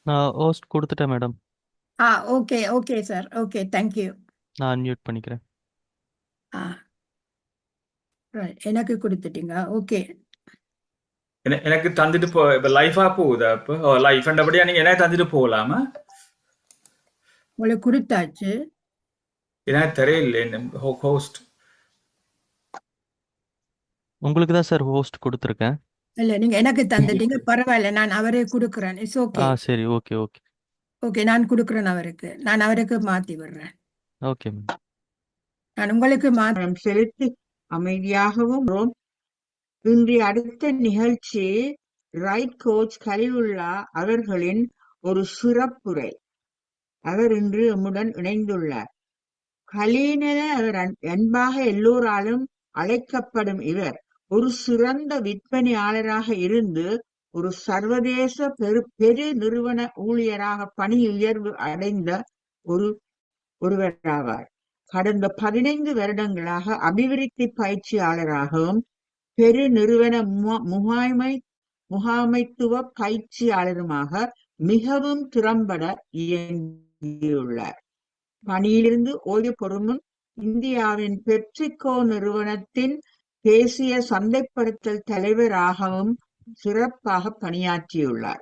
நான் ஹோஸ்ட் கொடுத்துட்டேன் madam. Okay okay sir, okay, thank you. நான் அன்மியூட் பண்ணிக்கிறேன். ஆ ரைட், எனக்கு கொடுத்துட்டீங்க, ஓகே. எனக்கு தந்துட்டு இப்ப லைஃபா போகுதா? இப்போ லைஃப்ன்றபடியா நீங்க என்ன தந்துட்டு போகலாமா? உங்களுக்கு கொடுத்தாச்சு. எனக்கு தெரியல ஹோஸ்ட். உங்களுக்கு தான் சார் ஹோஸ்ட் கொடுத்துருக்கேன். இல்ல, நீங்க எனக்கு தந்துட்டீங்க, பரவாயில்ல, நான் அவரே கொடுக்குறேன். It's okay. சரி, ஓகே ஓகே ஓகே, நான் கொடுக்குறேன் அவருக்கு. நான் அவருக்கு மாத்தி விடுறேன். Okay ma'am. நான் உங்களுக்கு கவனம் செலுத்தி அமைதியாகவும் ரோம். இன்றைய அடுத்த நிகழ்ச்சி ரைட் கோச் கலிவுல்லா அவர்களின் ஒரு சிறப்புரை. அவர் இன்று நம்முடன் இணைந்துள்ளார். கலீன் என அவர் அன்பாக எல்லோராலும் அழைக்கப்படும் இவர் ஒரு சிறந்த விற்பனையாளராக இருந்து ஒரு சர்வதேச பெரு நிறுவன ஊழியராக பணி உயர்வு அடைந்த ஒருவராவார். கடந்த 15 வருடங்களாக அபிவிருத்தி பயிற்சியாளராகவும் பெரு நிறுவன முகாமைத்துவ பயிற்சியாளருமாக மிகவும் திறம்பட இயங்கியுள்ளார். பணியிலிருந்து ஓய்வு பெறும் முன் இந்தியாவின் பெப்சிகோ நிறுவனத்தின் தேசிய சந்தைப்படுத்தல் தலைவராகவும் சிறப்பாக பணியாற்றியுள்ளார்.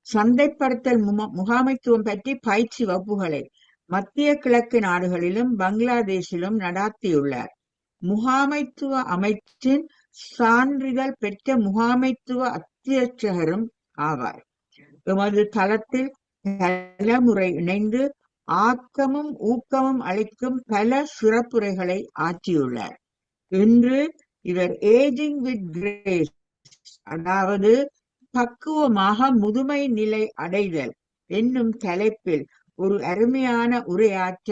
சந்தைப்படுத்தல் முகாமைத்துவம் பற்றி பயிற்சி வகுப்புகளை மத்திய கிழக்கு நாடுகளிலும் பங்களாதேஷிலும் நடாத்தியுள்ளார். முகாமைத்துவ அமைச்சின் சான்றிதழ் பெற்ற முகாமைத்துவ அத்தியட்சகரும் ஆவார். எமது தளத்தில் பலமுறை இணைந்து ஆக்கமும் ஊக்கமும் அளிக்கும் பல சிறப்புரைகளை ஆற்றியுள்ளார். இன்று இவர் ஏஜிங் வித் கிரேஸ், அதாவது பக்குவமாக முதுமை நிலை அடைதல் என்னும் தலைப்பில் ஒரு அருமையான உரையாற்ற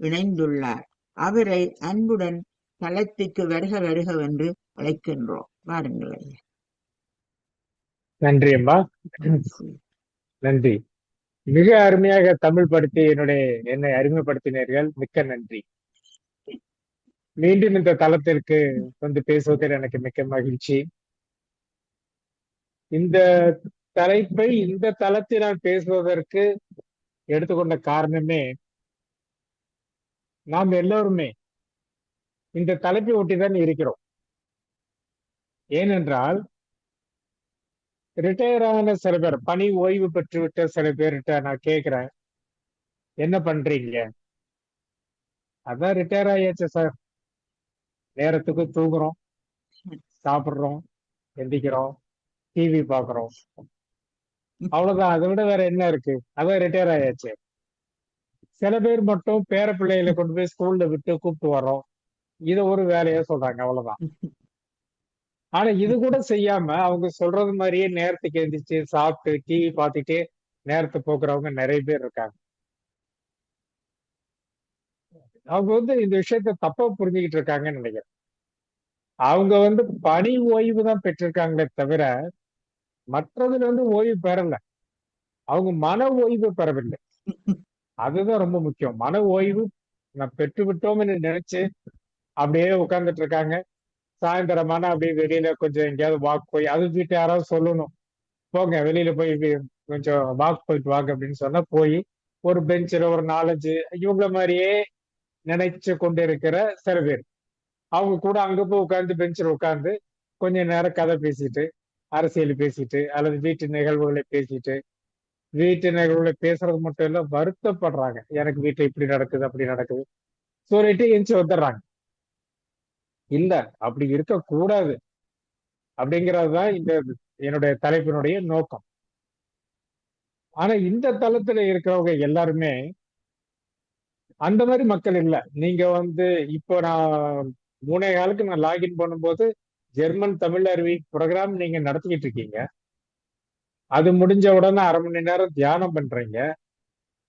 இணைந்துள்ளார். அவரை அன்புடன் தளத்துக்கு வருக வருகவென்று அழைக்கின்றோம். வாருங்கள் ஐயா. நன்றி அம்மா, நன்றி. மிக அருமையாக தமிழ் படுத்தி என்னை அறிமுகப்படுத்தினீர்கள், மிக்க நன்றி. மீண்டும் இந்த தளத்திற்கு வந்து பேசுவதில் எனக்கு மிக்க மகிழ்ச்சி. இந்த தலைப்பை இந்த தளத்தில் நான் பேசுவதற்கு எடுத்துக்கொண்ட காரணமே, நாம் எல்லோருமே இந்த தலைப்பை ஒட்டிதான் இருக்கிறோம். ஏனென்றால் ரிட்டையர் ஆன சில பேர், பணி ஓய்வு பெற்றுவிட்ட சில பேர்கிட்ட நான் கேட்கிறேன், என்ன பண்றீங்க? அதான் ரிட்டையர் ஆயாச்சு சார், நேரத்துக்கு தூங்குறோம், சாப்பிடுறோம், எந்திக்கிறோம், டிவி பாக்குறோம், அவ்வளவுதான். அதை விட வேற என்ன இருக்கு? அதான் ரிட்டையர் ஆயாச்சு. சில பேர் மட்டும் பேர பிள்ளைகளை கொண்டு போய் ஸ்கூல்ல விட்டு கூப்பிட்டு வரோம், இதை ஒரு வேலையா சொல்றாங்க, அவ்வளவுதான். ஆனா இது கூட செய்யாம அவங்க சொல்றது மாதிரியே நேரத்துக்கு எந்திரிச்சு சாப்பிட்டு டிவி பார்த்துட்டே நேரத்தை போக்குறவங்க நிறைய பேர் இருக்காங்க. அவங்க இந்த விஷயத்த தப்பா புரிஞ்சுக்கிட்டு இருக்காங்கன்னு நினைக்கிறேன். அவங்க பணி ஓய்வு தான் பெற்றிருக்காங்களே தவிர மற்றதுல ஓய்வு பெறல. அவங்க மன ஓய்வு பெறவில்லை. அதுதான் ரொம்ப முக்கியம். மன ஓய்வு நான் பெற்று விட்டோம்னு நினைச்சு அப்படியே உட்கார்ந்துட்டு இருக்காங்க. சாயந்தரமான அப்படியே வெளியில கொஞ்சம் எங்கேயாவது வாக் போய், அது வீட்டு யாராவது சொல்லணும், போங்க வெளியில போய் கொஞ்சம் வாக் போயிட்டு வாங்க அப்படின்னு சொன்னா போய் ஒரு பெஞ்சில் ஒரு 4-5 இவங்கள மாதிரியே நினைச்சு கொண்டு இருக்கிற சில பேர், அவங்க கூட அங்க போய் உட்கார்ந்து பெஞ்சில் உட்கார்ந்து கொஞ்ச நேரம் கதை பேசிட்டு, அரசியல் பேசிட்டு, அல்லது வீட்டு நிகழ்வுகளை பேசிட்டு, வீட்டு நிகழ்வுகளை பேசுறது மட்டும் இல்ல, வருத்தப்படுறாங்க, எனக்கு வீட்டுல இப்படி நடக்குது அப்படி நடக்குது சொல்லிட்டு எந்திச்சு வந்துடுறாங்க. இல்ல, அப்படி இருக்கக்கூடாது அப்படிங்கிறதுதான் என்னுடைய தலைப்பினுடைய நோக்கம். ஆனா இந்த தளத்துல இருக்கிறவங்க எல்லாருமே அந்த மாதிரி மக்கள் இல்ல. நீங்க இப்போ நான் 3 காலுக்கு நான் லாகின் பண்ணும்போது ஜெர்மன் தமிழ் அருவி ப்ரோக்ராம் நீங்க நடத்திக்கிட்டு இருக்கீங்க. அது முடிஞ்ச உடனே 1/2 மணி நேரம் தியானம் பண்றீங்க.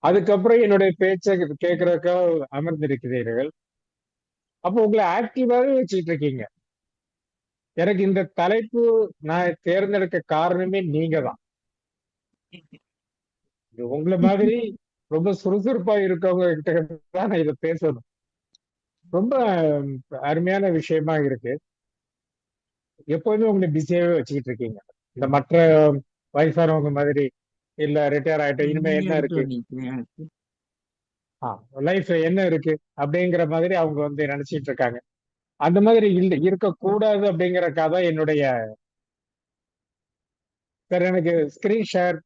அதுக்கப்புறம் என்னுடைய பேச்சை கேட்கறதுக்காக அமர்ந்திருக்கிறீர்கள். அப்போ உங்களை ஆக்டிவாவே வச்சுக்கிட்டு இருக்கீங்க. எனக்கு இந்த தலைப்பு நான் தேர்ந்தெடுக்க காரணமே நீங்க தான். உங்களை மாதிரி ரொம்ப சுறுசுறுப்பா இருக்கவங்க கிட்ட தான் நான் இதை பேசணும். ரொம்ப அருமையான விஷயமா இருக்கு. எப்போதுமே உங்களை பிஸியாவே வச்சுக்கிட்டு இருக்கீங்க. இந்த மற்ற வயசானவங்க மாதிரி இல்ல ரிட்டையர் ஆயிட்டோம், இனிமே என்ன இருக்கு, எனக்கு லைஃப் என்ன இருக்கு அப்படிங்கிற மாதிரி அவங்க வந்து நினைச்சிட்டு இருக்காங்க. அந்த மாதிரி இல்ல இருக்கக்கூடாது அப்படிங்கறக்காக தான் என்னுடைய சார் எனக்கு ஸ்கிரீன் ஷேர்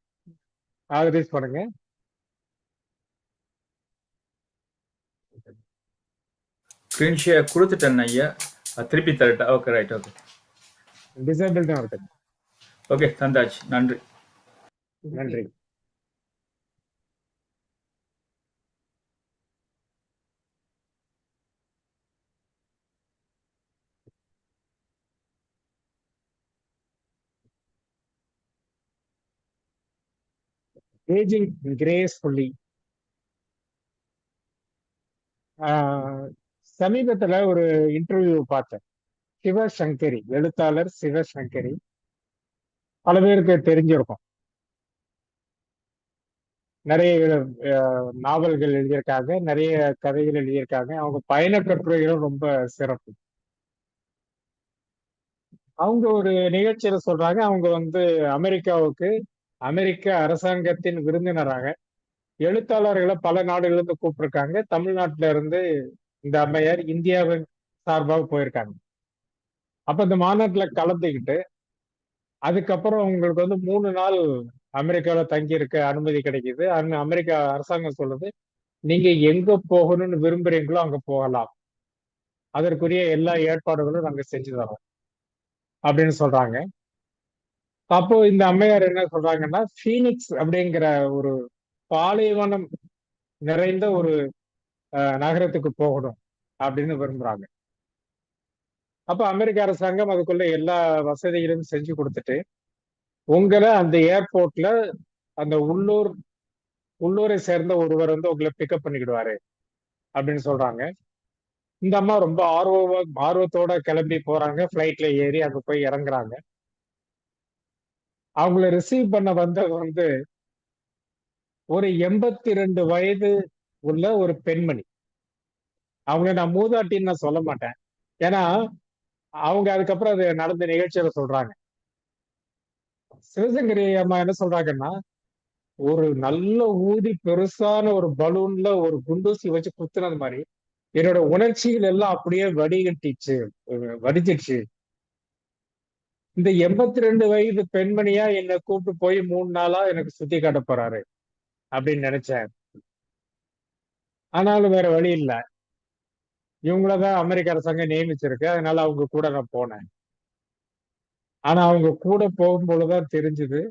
ஆதரைஸ் பண்ணுங்க. ஸ்கிரீன் ஷேர் கொடுத்துட்டேன் ஐயா. திருப்பி தரட்டா? ஓகே, ரைட், ஓகே டிசேபிள் தான் இருக்கு. ஓகே, தந்தாச்சு. நன்றி. நன்றி. Ageing gracefully. சமீபத்துல ஒரு இன்டர்வியூ பார்த்தேன். சிவசங்கரி, எழுத்தாளர் சிவசங்கரி, பல பேருக்கு தெரிஞ்சிருக்கும். நிறைய நாவல்கள் எழுதியிருக்காங்க, நிறைய கதைகள் எழுதியிருக்காங்க. அவங்க பயண கட்டுரைகளும் ரொம்ப சிறப்பு. அவங்க ஒரு நிகழ்ச்சியில சொல்றாங்க, அவங்க வந்து அமெரிக்காவுக்கு அமெரிக்க அரசாங்கத்தின் விருந்தினராக எழுத்தாளர்களை பல நாடுகள்ல இருந்து கூப்பிட்டிருக்காங்க. தமிழ்நாட்டில இருந்து இந்த அம்மையார் இந்தியாவின் சார்பாக போயிருக்காங்க. அப்ப இந்த மாநாட்டுல கலந்துக்கிட்டு அதுக்கப்புறம் உங்களுக்கு வந்து 3 நாள் அமெரிக்காவில தங்கி இருக்க அனுமதி கிடைக்குது. அமெரிக்கா அரசாங்கம் சொல்லுது, நீங்க எங்க போகணும்னு விரும்புறீங்களோ அங்க போகலாம், அதற்குரிய எல்லா ஏற்பாடுகளும் நாங்க செஞ்சு தரோம் அப்படின்னு சொல்றாங்க. அப்போ இந்த அம்மையார் என்ன சொல்றாங்கன்னா, பீனிக்ஸ் அப்படிங்கிற ஒரு பாலைவனம் நிறைந்த ஒரு நகரத்துக்கு போகணும் அப்படின்னு விரும்புறாங்க. அப்ப அமெரிக்க அரசாங்கம் அதுக்குள்ள எல்லா வசதிகளையும் செஞ்சு கொடுத்துட்டு உங்களை அந்த ஏர்போர்ட்ல அந்த உள்ளூரை சேர்ந்த ஒருவர் வந்து உங்களை பிக்கப் பண்ணிக்கிடுவாரு அப்படின்னு சொல்றாங்க. இந்த அம்மா ரொம்ப ஆர்வத்தோட கிளம்பி போறாங்க. பிளைட்ல ஏறி அங்க போய் இறங்குறாங்க. அவங்கள ரிசீவ் பண்ண வந்தது வந்து ஒரு 82 வயது உள்ள ஒரு பெண்மணி. அவங்கள நான் மூதாட்டின்னு நான் சொல்ல மாட்டேன், ஏன்னா அவங்க அதுக்கப்புறம் அது நடந்த நிகழ்ச்சியில சொல்றாங்க. சிவசங்கரி அம்மா என்ன சொல்றாங்கன்னா, ஒரு நல்ல ஊதி பெருசான ஒரு பலூன்ல ஒரு குண்டூசி வச்சு குத்துனது மாதிரி என்னோட உணர்ச்சிகள் எல்லாம் அப்படியே வடிச்சிடுச்சு. இந்த 82 வயது பெண்மணியா என்னை கூப்பிட்டு போய் 3 நாளா எனக்கு சுத்தி காட்ட போறாரு அப்படின்னு நினைச்சேன். ஆனாலும் வேற வழி இல்ல, இவங்களதான் அமெரிக்க அரசாங்கம் நியமிச்சிருக்கு, அதனால அவங்க கூட நான் போனேன். ஆனா அவங்க கூட போகும்பொழுதுதான் தெரிஞ்சது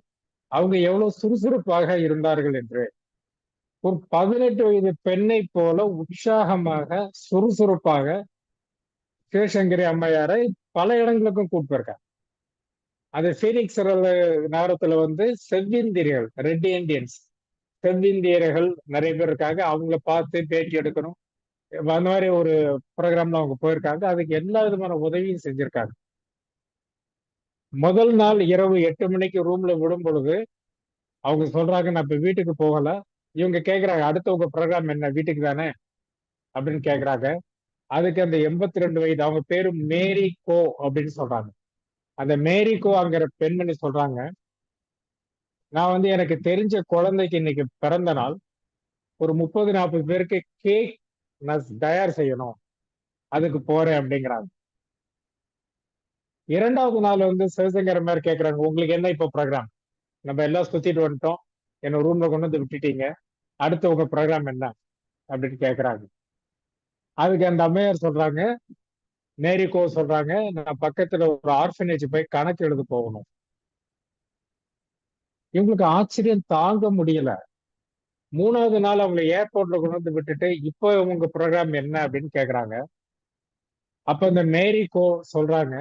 அவங்க எவ்வளவு சுறுசுறுப்பாக இருந்தார்கள் என்று. ஒரு 18 வயது பெண்ணை போல உற்சாகமாக சுறுசுறுப்பாக சிவசங்கரி அம்மையாரை பல இடங்களுக்கும் கூப்பிட்டிருக்காங்க. அது பீனிக்ஸ் நகரத்துல வந்து செவ்விந்தியர்கள், ரெட் இண்டியன்ஸ் செவ்விந்தியர்கள் நிறைய பேர் இருக்காங்க. அவங்கள பார்த்து பேட்டி எடுக்கணும், அந்த மாதிரி ஒரு ப்ரோக்ராம்ல அவங்க போயிருக்காங்க. அதுக்கு எல்லா விதமான உதவியும் செஞ்சிருக்காங்க. முதல் நாள் இரவு 8 மணிக்கு ரூம்ல விடும் பொழுது அவங்க சொல்றாங்க, நான் இப்ப வீட்டுக்கு போகல. இவங்க கேக்குறாங்க, அடுத்த உங்க ப்ரோக்ராம் என்ன, வீட்டுக்கு தானே அப்படின்னு கேக்குறாங்க. அதுக்கு அந்த 82 வயது, அவங்க பேரு மேரி கோ அப்படின்னு சொல்றாங்க. அந்த மேரி கோங்கிற பெண்மணி சொல்றாங்க, நான் வந்து எனக்கு தெரிஞ்ச குழந்தைக்கு இன்னைக்கு பிறந்த நாள், ஒரு 30-40 பேருக்கு கேக் நான் தயார் செய்யணும், அதுக்கு போறேன் அப்படிங்கிறாங்க. 2வது நாள் வந்து சிவசங்கர மாதிரி கேக்குறாங்க, உங்களுக்கு என்ன இப்போ ப்ரோக்ராம், நம்ம எல்லாம் சுத்திட்டு வந்துட்டோம், என்ன ரூம்ல கொண்டு வந்து விட்டுட்டீங்க, அடுத்து உங்க ப்ரோக்ராம் என்ன அப்படின்னு கேக்குறாங்க. அதுக்கு அந்த அம்மையார் சொல்றாங்க, மேரி கோ சொல்றாங்க, நான் பக்கத்துல ஒரு ஆர்ஃபனேஜ் போய் கணக்கு எழுத போகணும். இவங்களுக்கு ஆச்சரியம் தாங்க முடியல. 3வது நாள் அவங்களை ஏர்போர்ட்ல கொண்டு வந்து விட்டுட்டு, இப்போ உங்க ப்ரோக்ராம் என்ன அப்படின்னு கேக்குறாங்க. அப்ப இந்த மேரி கோ சொல்றாங்க,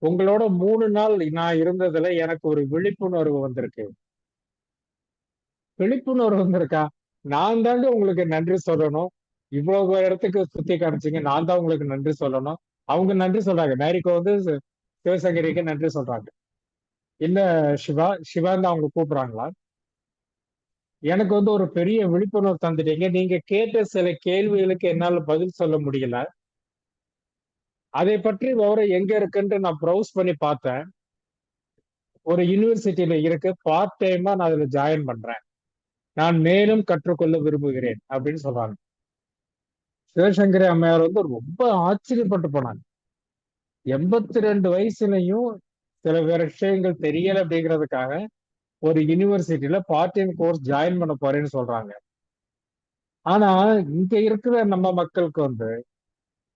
உங்களோட 3 நாள் நான் இருந்ததுல எனக்கு ஒரு விழிப்புணர்வு வந்திருக்கு. விழிப்புணர்வு வந்திருக்கா? நான் தாங்க உங்களுக்கு நன்றி சொல்லணும், இவ்வளவு இடத்துக்கு சுத்தி காமிச்சீங்க, நான் தான் உங்களுக்கு நன்றி சொல்லணும். அவங்க நன்றி சொல்றாங்க, மேரிக்கோ வந்து சிவசங்கரிக்கு நன்றி சொல்றாங்க. இல்ல சிவான்னு அவங்க கூப்பிடுறாங்களா, எனக்கு வந்து ஒரு பெரிய விழிப்புணர்வு தந்துட்டீங்க, நீங்க கேட்ட சில கேள்விகளுக்கு என்னால பதில் சொல்ல முடியல, அதை பற்றி விவரம் எங்க இருக்குன்னு நான் ப்ரௌஸ் பண்ணி பார்த்தேன். ஒரு யூனிவர்சிட்டியில இருக்கு, பார்ட் டைமா நான் அதுல ஜாயின் பண்றேன், நான் மேலும் கற்றுக்கொள்ள விரும்புகிறேன் அப்படின்னு சொல்றாங்க. சிவசங்கரி அம்மையார் வந்து ரொம்ப ஆச்சரியப்பட்டு போனாங்க. 82 வயசுலயும் சில விஷயங்கள் தெரியல அப்படிங்கிறதுக்காக ஒரு யூனிவர்சிட்டியில பார்ட் டைம் கோர்ஸ் ஜாயின் பண்ண போறேன்னு சொல்றாங்க. ஆனா இங்க இருக்கிற நம்ம மக்களுக்கு வந்து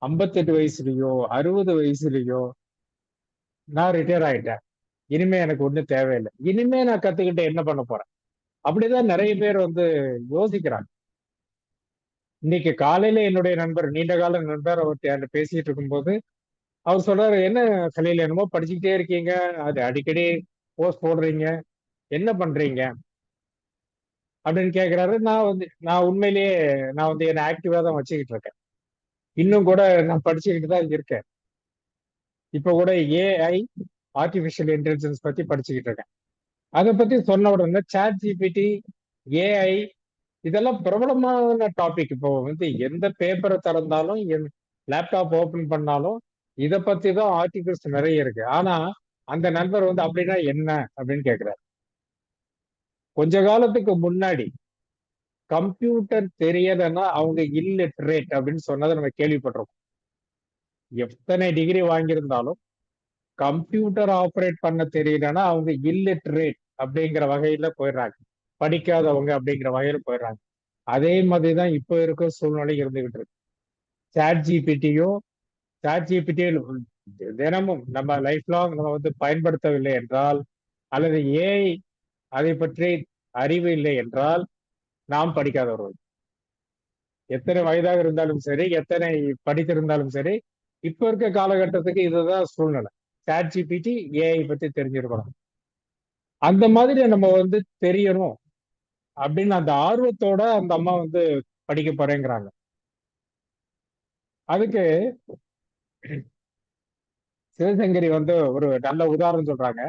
58 வயசுலயோ 60 வயசுலயோ நான் ரிட்டையர் ஆயிட்டேன், இனிமே எனக்கு ஒண்ணும் தேவையில்லை, இனிமே நான் கத்துக்கிட்டு என்ன பண்ண போறேன், அப்படிதான் நிறைய பேர் வந்து யோசிக்கிறாங்க. இன்னைக்கு காலையில என்னுடைய நண்பர், நீண்ட கால நண்பர், அவர் பேசிட்டு இருக்கும்போது அவர் சொல்றாரு, என்ன கலையில என்னமோ படிச்சுக்கிட்டே இருக்கீங்க, அது அடிக்கடி போஸ்ட் போடுறீங்க, என்ன பண்றீங்க அப்படின்னு கேக்குறாரு. நான் உண்மையிலேயே நான் வந்து என்ன ஆக்டிவா தான் வச்சுக்கிட்டு இருக்கேன், இன்னும் கூட நான் படிச்சுக்கிட்டு தான் இருக்கேன். இப்ப கூட ஏஐ, ஆர்டிபிஷியல் இன்டெலிஜென்ஸ் பத்தி படிச்சுக்கிட்டு இருக்கேன். அதை பத்தி சொன்ன உடனே சாட் ஜிபிடி, ஏஐ இதெல்லாம் பிரபலமான டாபிக். இப்போ வந்து எந்த பேப்பரை திறந்தாலும், லேப்டாப் ஓபன் பண்ணாலும் இதை பத்தி தான் ஆர்டிகிள்ஸ் நிறைய இருக்கு. ஆனா அந்த நண்பர் வந்து அப்படின்னா என்ன அப்படின்னு கேக்குறாரு. கொஞ்ச காலத்துக்கு முன்னாடி கம்ப்யூட்டர் தெரியலைன்னா அவங்க இல்லிட்ரேட் அப்படின்னு சொன்னதை நம்ம கேள்விப்பட்டிருக்கோம். எத்தனை டிகிரி வாங்கியிருந்தாலும் கம்ப்யூட்டர் ஆப்ரேட் பண்ண தெரியலன்னா அவங்க இல்லிட்ரேட் அப்படிங்கிற வகையில போயிடுறாங்க, படிக்காதவங்க அப்படிங்கிற வகையில போயிடுறாங்க. அதே மாதிரிதான் இப்ப இருக்க சூழ்நிலை இருந்துகிட்டு இருக்கு. சாட் ஜிபிடியோ தினமும் நம்ம லைஃப் லாங் நம்ம வந்து பயன்படுத்தவில்லை என்றால், அல்லது ஏஐ அதை பற்றி அறிவு இல்லை என்றால் நாம் படிக்காதவர்கள். எத்தனை வயதாக இருந்தாலும் சரி, எத்தனை படித்திருந்தாலும் சரி, இப்ப இருக்க காலகட்டத்துக்கு இதுதான் சூழ்நிலை. சாட் ஜிபிடி, ஏஐ பத்தி தெரிஞ்சிருக்கணும். அந்த மாதிரி நம்ம வந்து தெரியணும் அப்படின்னு அந்த ஆர்வத்தோட அந்த அம்மா வந்து படிக்க போறேங்கிறாங்க. அதுக்கு சிவசங்கரி வந்து ஒரு நல்ல உதாரணம் சொல்றாங்க.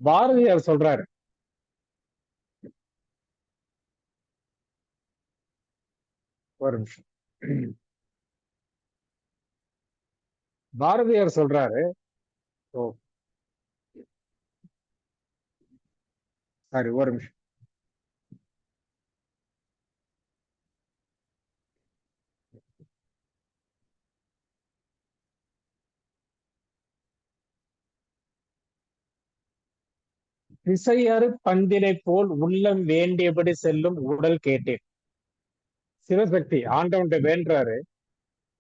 பாரதியார் சொல்றாரு, ஒரு நிமிஷம். பாரதியார் சொல்றாரு, ஓ சாரி, ஒரு நிமிஷம். திசையறு பந்தினை போல் உள்ளம் வேண்டியபடி செல்லும் உடல் கேட்டேன். சிவசக்தி ஆண்டவன்ட்ட வேண்டாரு,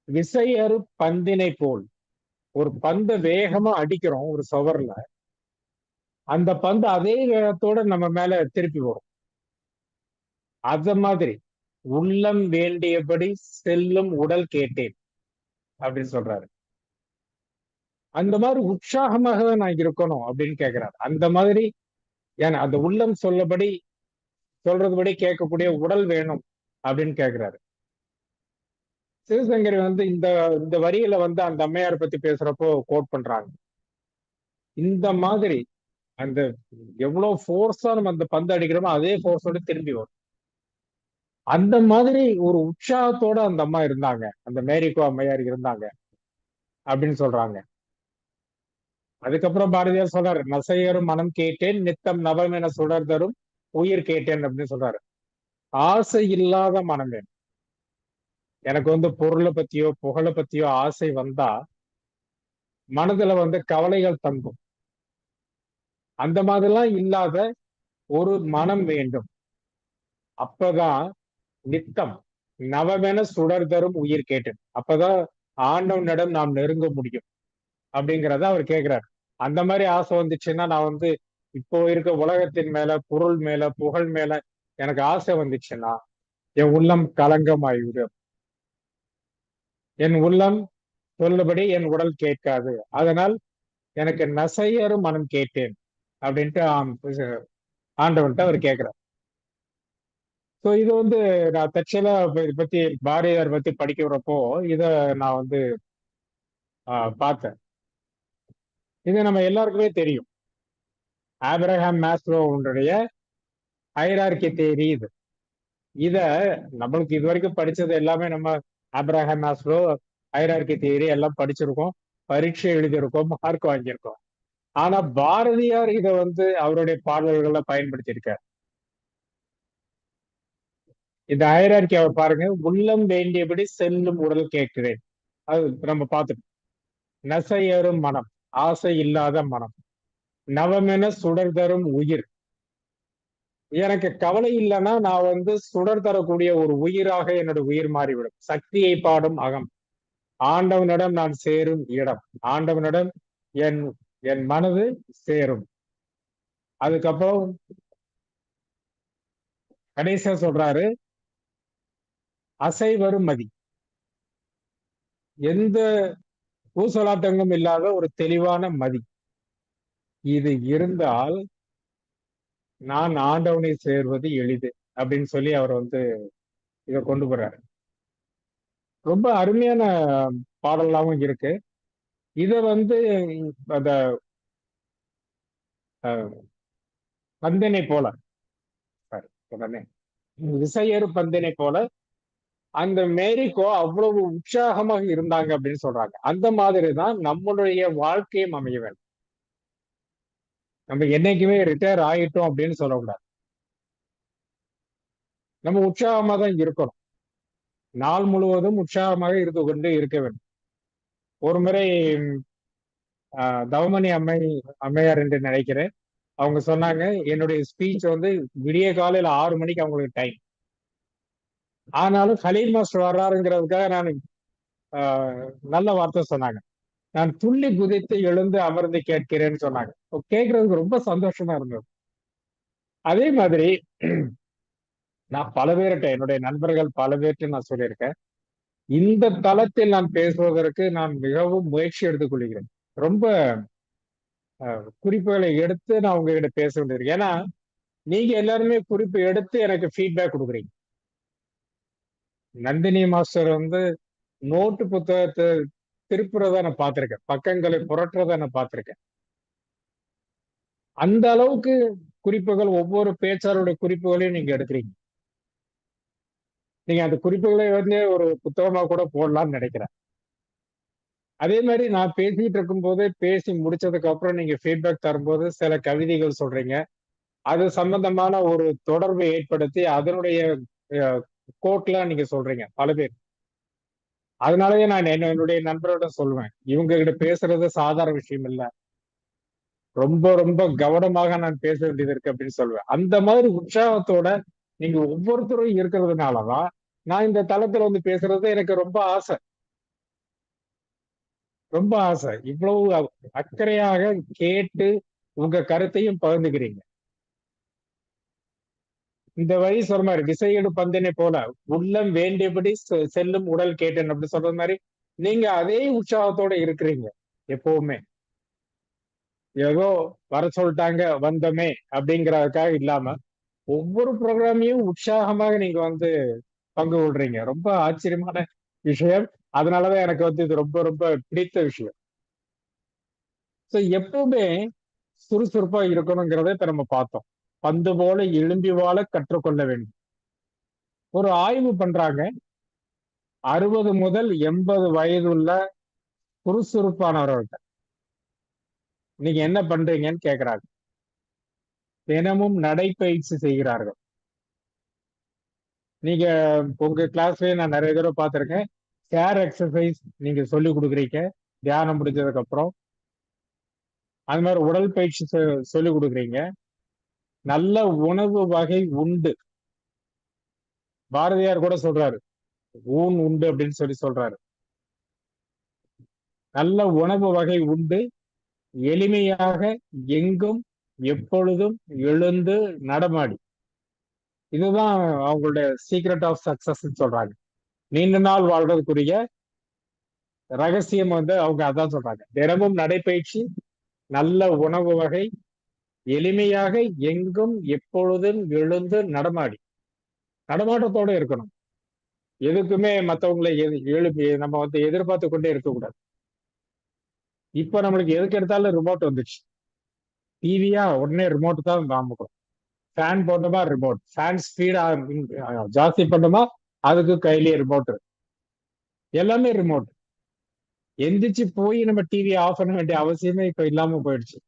விசையறு பந்தினை போல், ஒரு பந்தை வேகமா அடிக்கிறோம் ஒரு சுவர்ல, அந்த பந்து அதே வேகத்தோட நம்ம மேல திருப்பி வரும். அத மாதிரி உள்ளம் வேண்டியபடி செல்லும் உடல் கேட்டேன் அப்படின்னு சொல்றாரு. அந்த மாதிரி உற்சாகமாக நான் இருக்கணும் அப்படின்னு கேட்கிறாரு. அந்த மாதிரி ஏன்னா அந்த உள்ளம் சொல்றதுபடி கேட்கக்கூடிய உடல் வேணும் அப்படின்னு கேட்கிறாரு. சிவசங்கரி வந்து இந்த இந்த வரியில வந்து அந்த அம்மையார் பத்தி பேசுறப்போ கோட் பண்றாங்க. இந்த மாதிரி அந்த எவ்வளவு ஃபோர்ஸா நம்ம அந்த பந்து அடிக்கிறோமோ அதே ஃபோர்ஸோட திரும்பி வரும். அந்த மாதிரி ஒரு உற்சாகத்தோட அந்த அம்மா இருந்தாங்க, அந்த மேரிகோ அம்மையார் இருந்தாங்க அப்படின்னு சொல்றாங்க. அதுக்கப்புறம் பாரதியார் சொல்றாரு, நசையரும் மனம் கேட்டேன், நித்தம் நவம் என சுடர் தரும் உயிர் கேட்டேன் அப்படின்னு சொல்றாரு. ஆசை இல்லாத மனம் வேணும். எனக்கு வந்து பொருளை பத்தியோ புகழை பத்தியோ ஆசை வந்தா மனதுல வந்து கவலைகள் தங்கும். அந்த மாதிரிலாம் இல்லாத ஒரு மனம் வேண்டும். அப்பதான் நித்தம் நவமென சுடர் தரும் உயிர் கேட்டேன், அப்பதான் ஆண்டவனிடம் நாம் நெருங்க முடியும் அப்படிங்கிறத அவர் கேட்கிறார். அந்த மாதிரி ஆசை வந்துச்சுன்னா, நான் வந்து இப்போ இருக்க உலகத்தின் மேல, பொருள் மேல, புகழ் மேல எனக்கு ஆசை வந்துச்சுன்னா என் உள்ளம் கலங்கமாய்விடும், என் உள்ளம் சொல்லபடி என் உடல் கேட்காது. அதனால் எனக்கு நசையறு மனம் கேட்டேன் அப்படின்ட்டு ஆண்டவன்ட்டு அவர் கேட்கிறார். ஸோ இது வந்து நான் தற்செயலா இதை பத்தி பாரதியார் பத்தி படிக்கிறப்போ இத நான் வந்து பார்த்தேன். இது நம்ம எல்லாருக்குமே தெரியும். ஆப்ரஹாம் மாஸ்லோவுடைய ஹைரார்கி தியரி இது. இத நம்மளுக்கு இது வரைக்கும் படிச்சது எல்லாமே நம்ம ஆப்ரஹாம் மாஸ்லோ ஹைரார்கி தியரி எல்லாம் படிச்சிருக்கோம், பரீட்சை எழுதியிருக்கோம், மார்க் வாங்கியிருக்கோம். ஆனா பாரதியார் இதை வந்து அவருடைய பாடல்களை பயன்படுத்தி இருக்கார். இந்த ஹைரார்க்கியாவை பாருங்க. உள்ளம் வேண்டியபடி செல்லும் உடல் கேட்கிறேன், அது நம்ம பார்த்துட்டோம். நசையரும் மனம், ஆசை இல்லாத மனம், நவமென சுடர் தரும் உயிர். எனக்கு கவலை இல்லைன்னா நான் வந்து சுடர் தரக்கூடிய ஒரு உயிராக என்னோட உயிர் மாறிவிடும். சக்தியை பாடும் அகம், ஆண்டவனிடம் நான் சேரும் இடம், ஆண்டவனிடம் என் என் மனது சேரும். அதுக்கப்புறம் கணேசா சொல்றாரு, அசை வரும் மதி, எந்த ஊசலாட்டங்களும் இல்லாத ஒரு தெளிவான மதி, இது இருந்தால் நான் ஆண்டவனை சேர்வது எளிது அப்படின்னு சொல்லி அவர் வந்து இதை கொண்டு போறாரு. ரொம்ப அருமையான பாடலாவும் இருக்கு. இத வந்து அந்த பந்தினை போல, உடனே விசையறு பந்தினை போல அந்த மேரிக்கோ அவ்வளவு உற்சாகமாக இருந்தாங்க அப்படின்னு சொல்றாங்க. அந்த மாதிரிதான் நம்மளுடைய வாழ்க்கையும் அமைய வேண்டும். நம்ம என்னைக்குமே ரிட்டையர் ஆயிட்டோம் அப்படின்னு சொல்லக்கூடாது. நம்ம உற்சாகமா தான் இருக்கணும். நாள் முழுவதும் உற்சாகமாக இருந்து கொண்டு இருக்க வேண்டும். ஒரு முறை தவமணி அம்மையார் என்று நினைக்கிறேன், அவங்க சொன்னாங்க, என்னுடைய ஸ்பீச் வந்து விடிய காலையில 6 மணிக்கு அவங்களுக்கு டைம், ஆனாலும் கலீல் மாஸ்டர் வர்றாருங்கிறதுக்காக நான் நல்ல வார்த்தை சொன்னாங்க, நான் துள்ளி குதித்து எழுந்து அமர்ந்து கேட்கிறேன்னு சொன்னாங்க. கேட்கறதுக்கு ரொம்ப சந்தோஷமா இருந்தது. அதே மாதிரி நான் பல பேர்கிட்ட, என்னுடைய நண்பர்கள் பல பேர்கிட்ட நான் சொல்லியிருக்கேன், இந்த தளத்தில் நான் பேசுவதற்கு நான் மிகவும் முயற்சி எடுத்துக் கொள்கிறேன். ரொம்ப குறிப்புகளை எடுத்து நான் உங்ககிட்ட பேச வேண்டியிருக்கு. ஏன்னா நீங்க எல்லாருமே குறிப்பு எடுத்து எனக்கு ஃபீட்பேக் கொடுக்குறீங்க. நந்தினி மாஸ்டர் வந்து நோட்டு புத்தகத்தை திருப்புறத நான் பார்த்திருக்கேன், பக்கங்களை புரட்டுறத நான் பார்த்திருக்கேன். அந்த அளவுக்கு குறிப்புகள், ஒவ்வொரு பேச்சாளருடைய குறிப்புகளையும் நீங்க எடுக்கிறீங்க. நீங்க அந்த குறிப்புகளை வந்து ஒரு புத்தகமா கூட போடலாம்னு நினைக்கிறேன். அதே மாதிரி நான் பேசிட்டு இருக்கும் போது, பேசி முடிச்சதுக்கு அப்புறம் நீங்க ஃபீட்பேக் தரும்போது சில கவிதைகள் சொல்றீங்க, அது சம்பந்தமான ஒரு தொடர்பை ஏற்படுத்தி அதனுடைய கோட்லாம் நீங்க சொல்றீங்க பல பேர். அதனாலயே நான் என்னுடைய நண்பரோட சொல்லுவேன், இவங்க கிட்ட பேசுறது சாதாரண விஷயம் இல்ல, ரொம்ப ரொம்ப கவனமாக நான் பேச வேண்டியது இருக்கு அப்படின்னு சொல்லுவேன். அந்த மாதிரி உற்சாகத்தோட நீங்க ஒவ்வொருத்தரும் இருக்கிறதுனாலதான் நான் இந்த தளத்துல வந்து பேசுறது எனக்கு ரொம்ப ஆசை, ரொம்ப ஆசை. இவ்வளவு அக்கறையாக கேட்டு உங்க கருத்தையும் பகிர்ந்துக்கிறீங்க. இந்த வழி சொல்ற மாதிரி விசையடு பந்தினை போல உள்ளம் வேண்டியபடி செல்லும் உடல் கேட்டேன் அப்படி சொல்ற மாதிரி நீங்க அதே உற்சாகத்தோட இருக்கிறீங்க எப்பவுமே. ஏதோ வர சொல்லிட்டாங்க வந்தமே அப்படிங்கிறதுக்காக இல்லாம ஒவ்வொரு ப்ரோக்ராமையும் உற்சாகமாக நீங்க வந்து பங்கு கொள்றீங்க. ரொம்ப ஆச்சரியமான விஷயம். அதனாலதான் எனக்கு வந்து இது ரொம்ப ரொம்ப பிடித்த விஷயம். ஸோ எப்பவுமே சுறுசுறுப்பா இருக்கணுங்கிறத இப்ப நம்ம பார்த்தோம். பந்து போல எழும்பி வாழ கற்றுக்கொள்ள வேண்டும். ஒரு ஆய்வு பண்றாங்க, 60 முதல் 80 வயதுள்ள சுறுசுறுப்பானவர்கள்ட்ட நீங்க என்ன பண்றீங்கன்னு கேட்கிறாங்க. தினமும் நடைப்பயிற்சி செய்கிறார்கள். நீங்க உங்க கிளாஸ்லயே நான் நிறைய தடவை பார்த்திருக்கேன், சேர் எக்ஸசைஸ் நீங்க சொல்லி கொடுக்குறீங்க தியானம் முடிஞ்சதுக்கு அப்புறம். அது மாதிரி உடல் பயிற்சி சொல்லி கொடுக்குறீங்க. நல்ல உணவு வகை உண்டு. பாரதியார் கூட சொல்றாரு, ஊன் உண்டு அப்படின்னு சொல்லி சொல்றாரு. நல்ல உணவு வகை உண்டு, எளிமையாக எங்கும் எப்பொழுதும் எழுந்து நடமாடி. இதுதான் அவங்களுடைய சீக்ரெட் ஆஃப் சக்சஸ் சொல்றாங்க. நீண்ட நாள் வாழ்றதுக்குரிய ரகசியம் வந்து அவங்க அதான் சொல்றாங்க. தினமும் நடைப்பயிற்சி, நல்ல உணவு வகை, எளிமையாக எங்கும் எப்பொழுதும் எழுந்து நடமாடி. நடமாட்டத்தோட இருக்கணும். எதுக்குமே மற்றவங்களை எழுப்பி நம்ம வந்து எதிர்பார்த்து கொண்டே இருக்கக்கூடாது. இப்ப நம்மளுக்கு எதுக்கு எடுத்தாலும் ரிமோட் வந்துச்சு. டிவியா உடனே ரிமோட் தான் காமிக்கும். ஃபேன் போட்டோமா ரிமோட், ஃபேன் ஸ்பீடா ஜாஸ்தி பண்ணோமா அதுக்கு கையிலேயே ரிமோட், எல்லாமே ரிமோட். எந்திரிச்சு போய் நம்ம டிவியை ஆஃப் பண்ண வேண்டிய அவசியமே இப்ப இல்லாம போயிடுச்சு.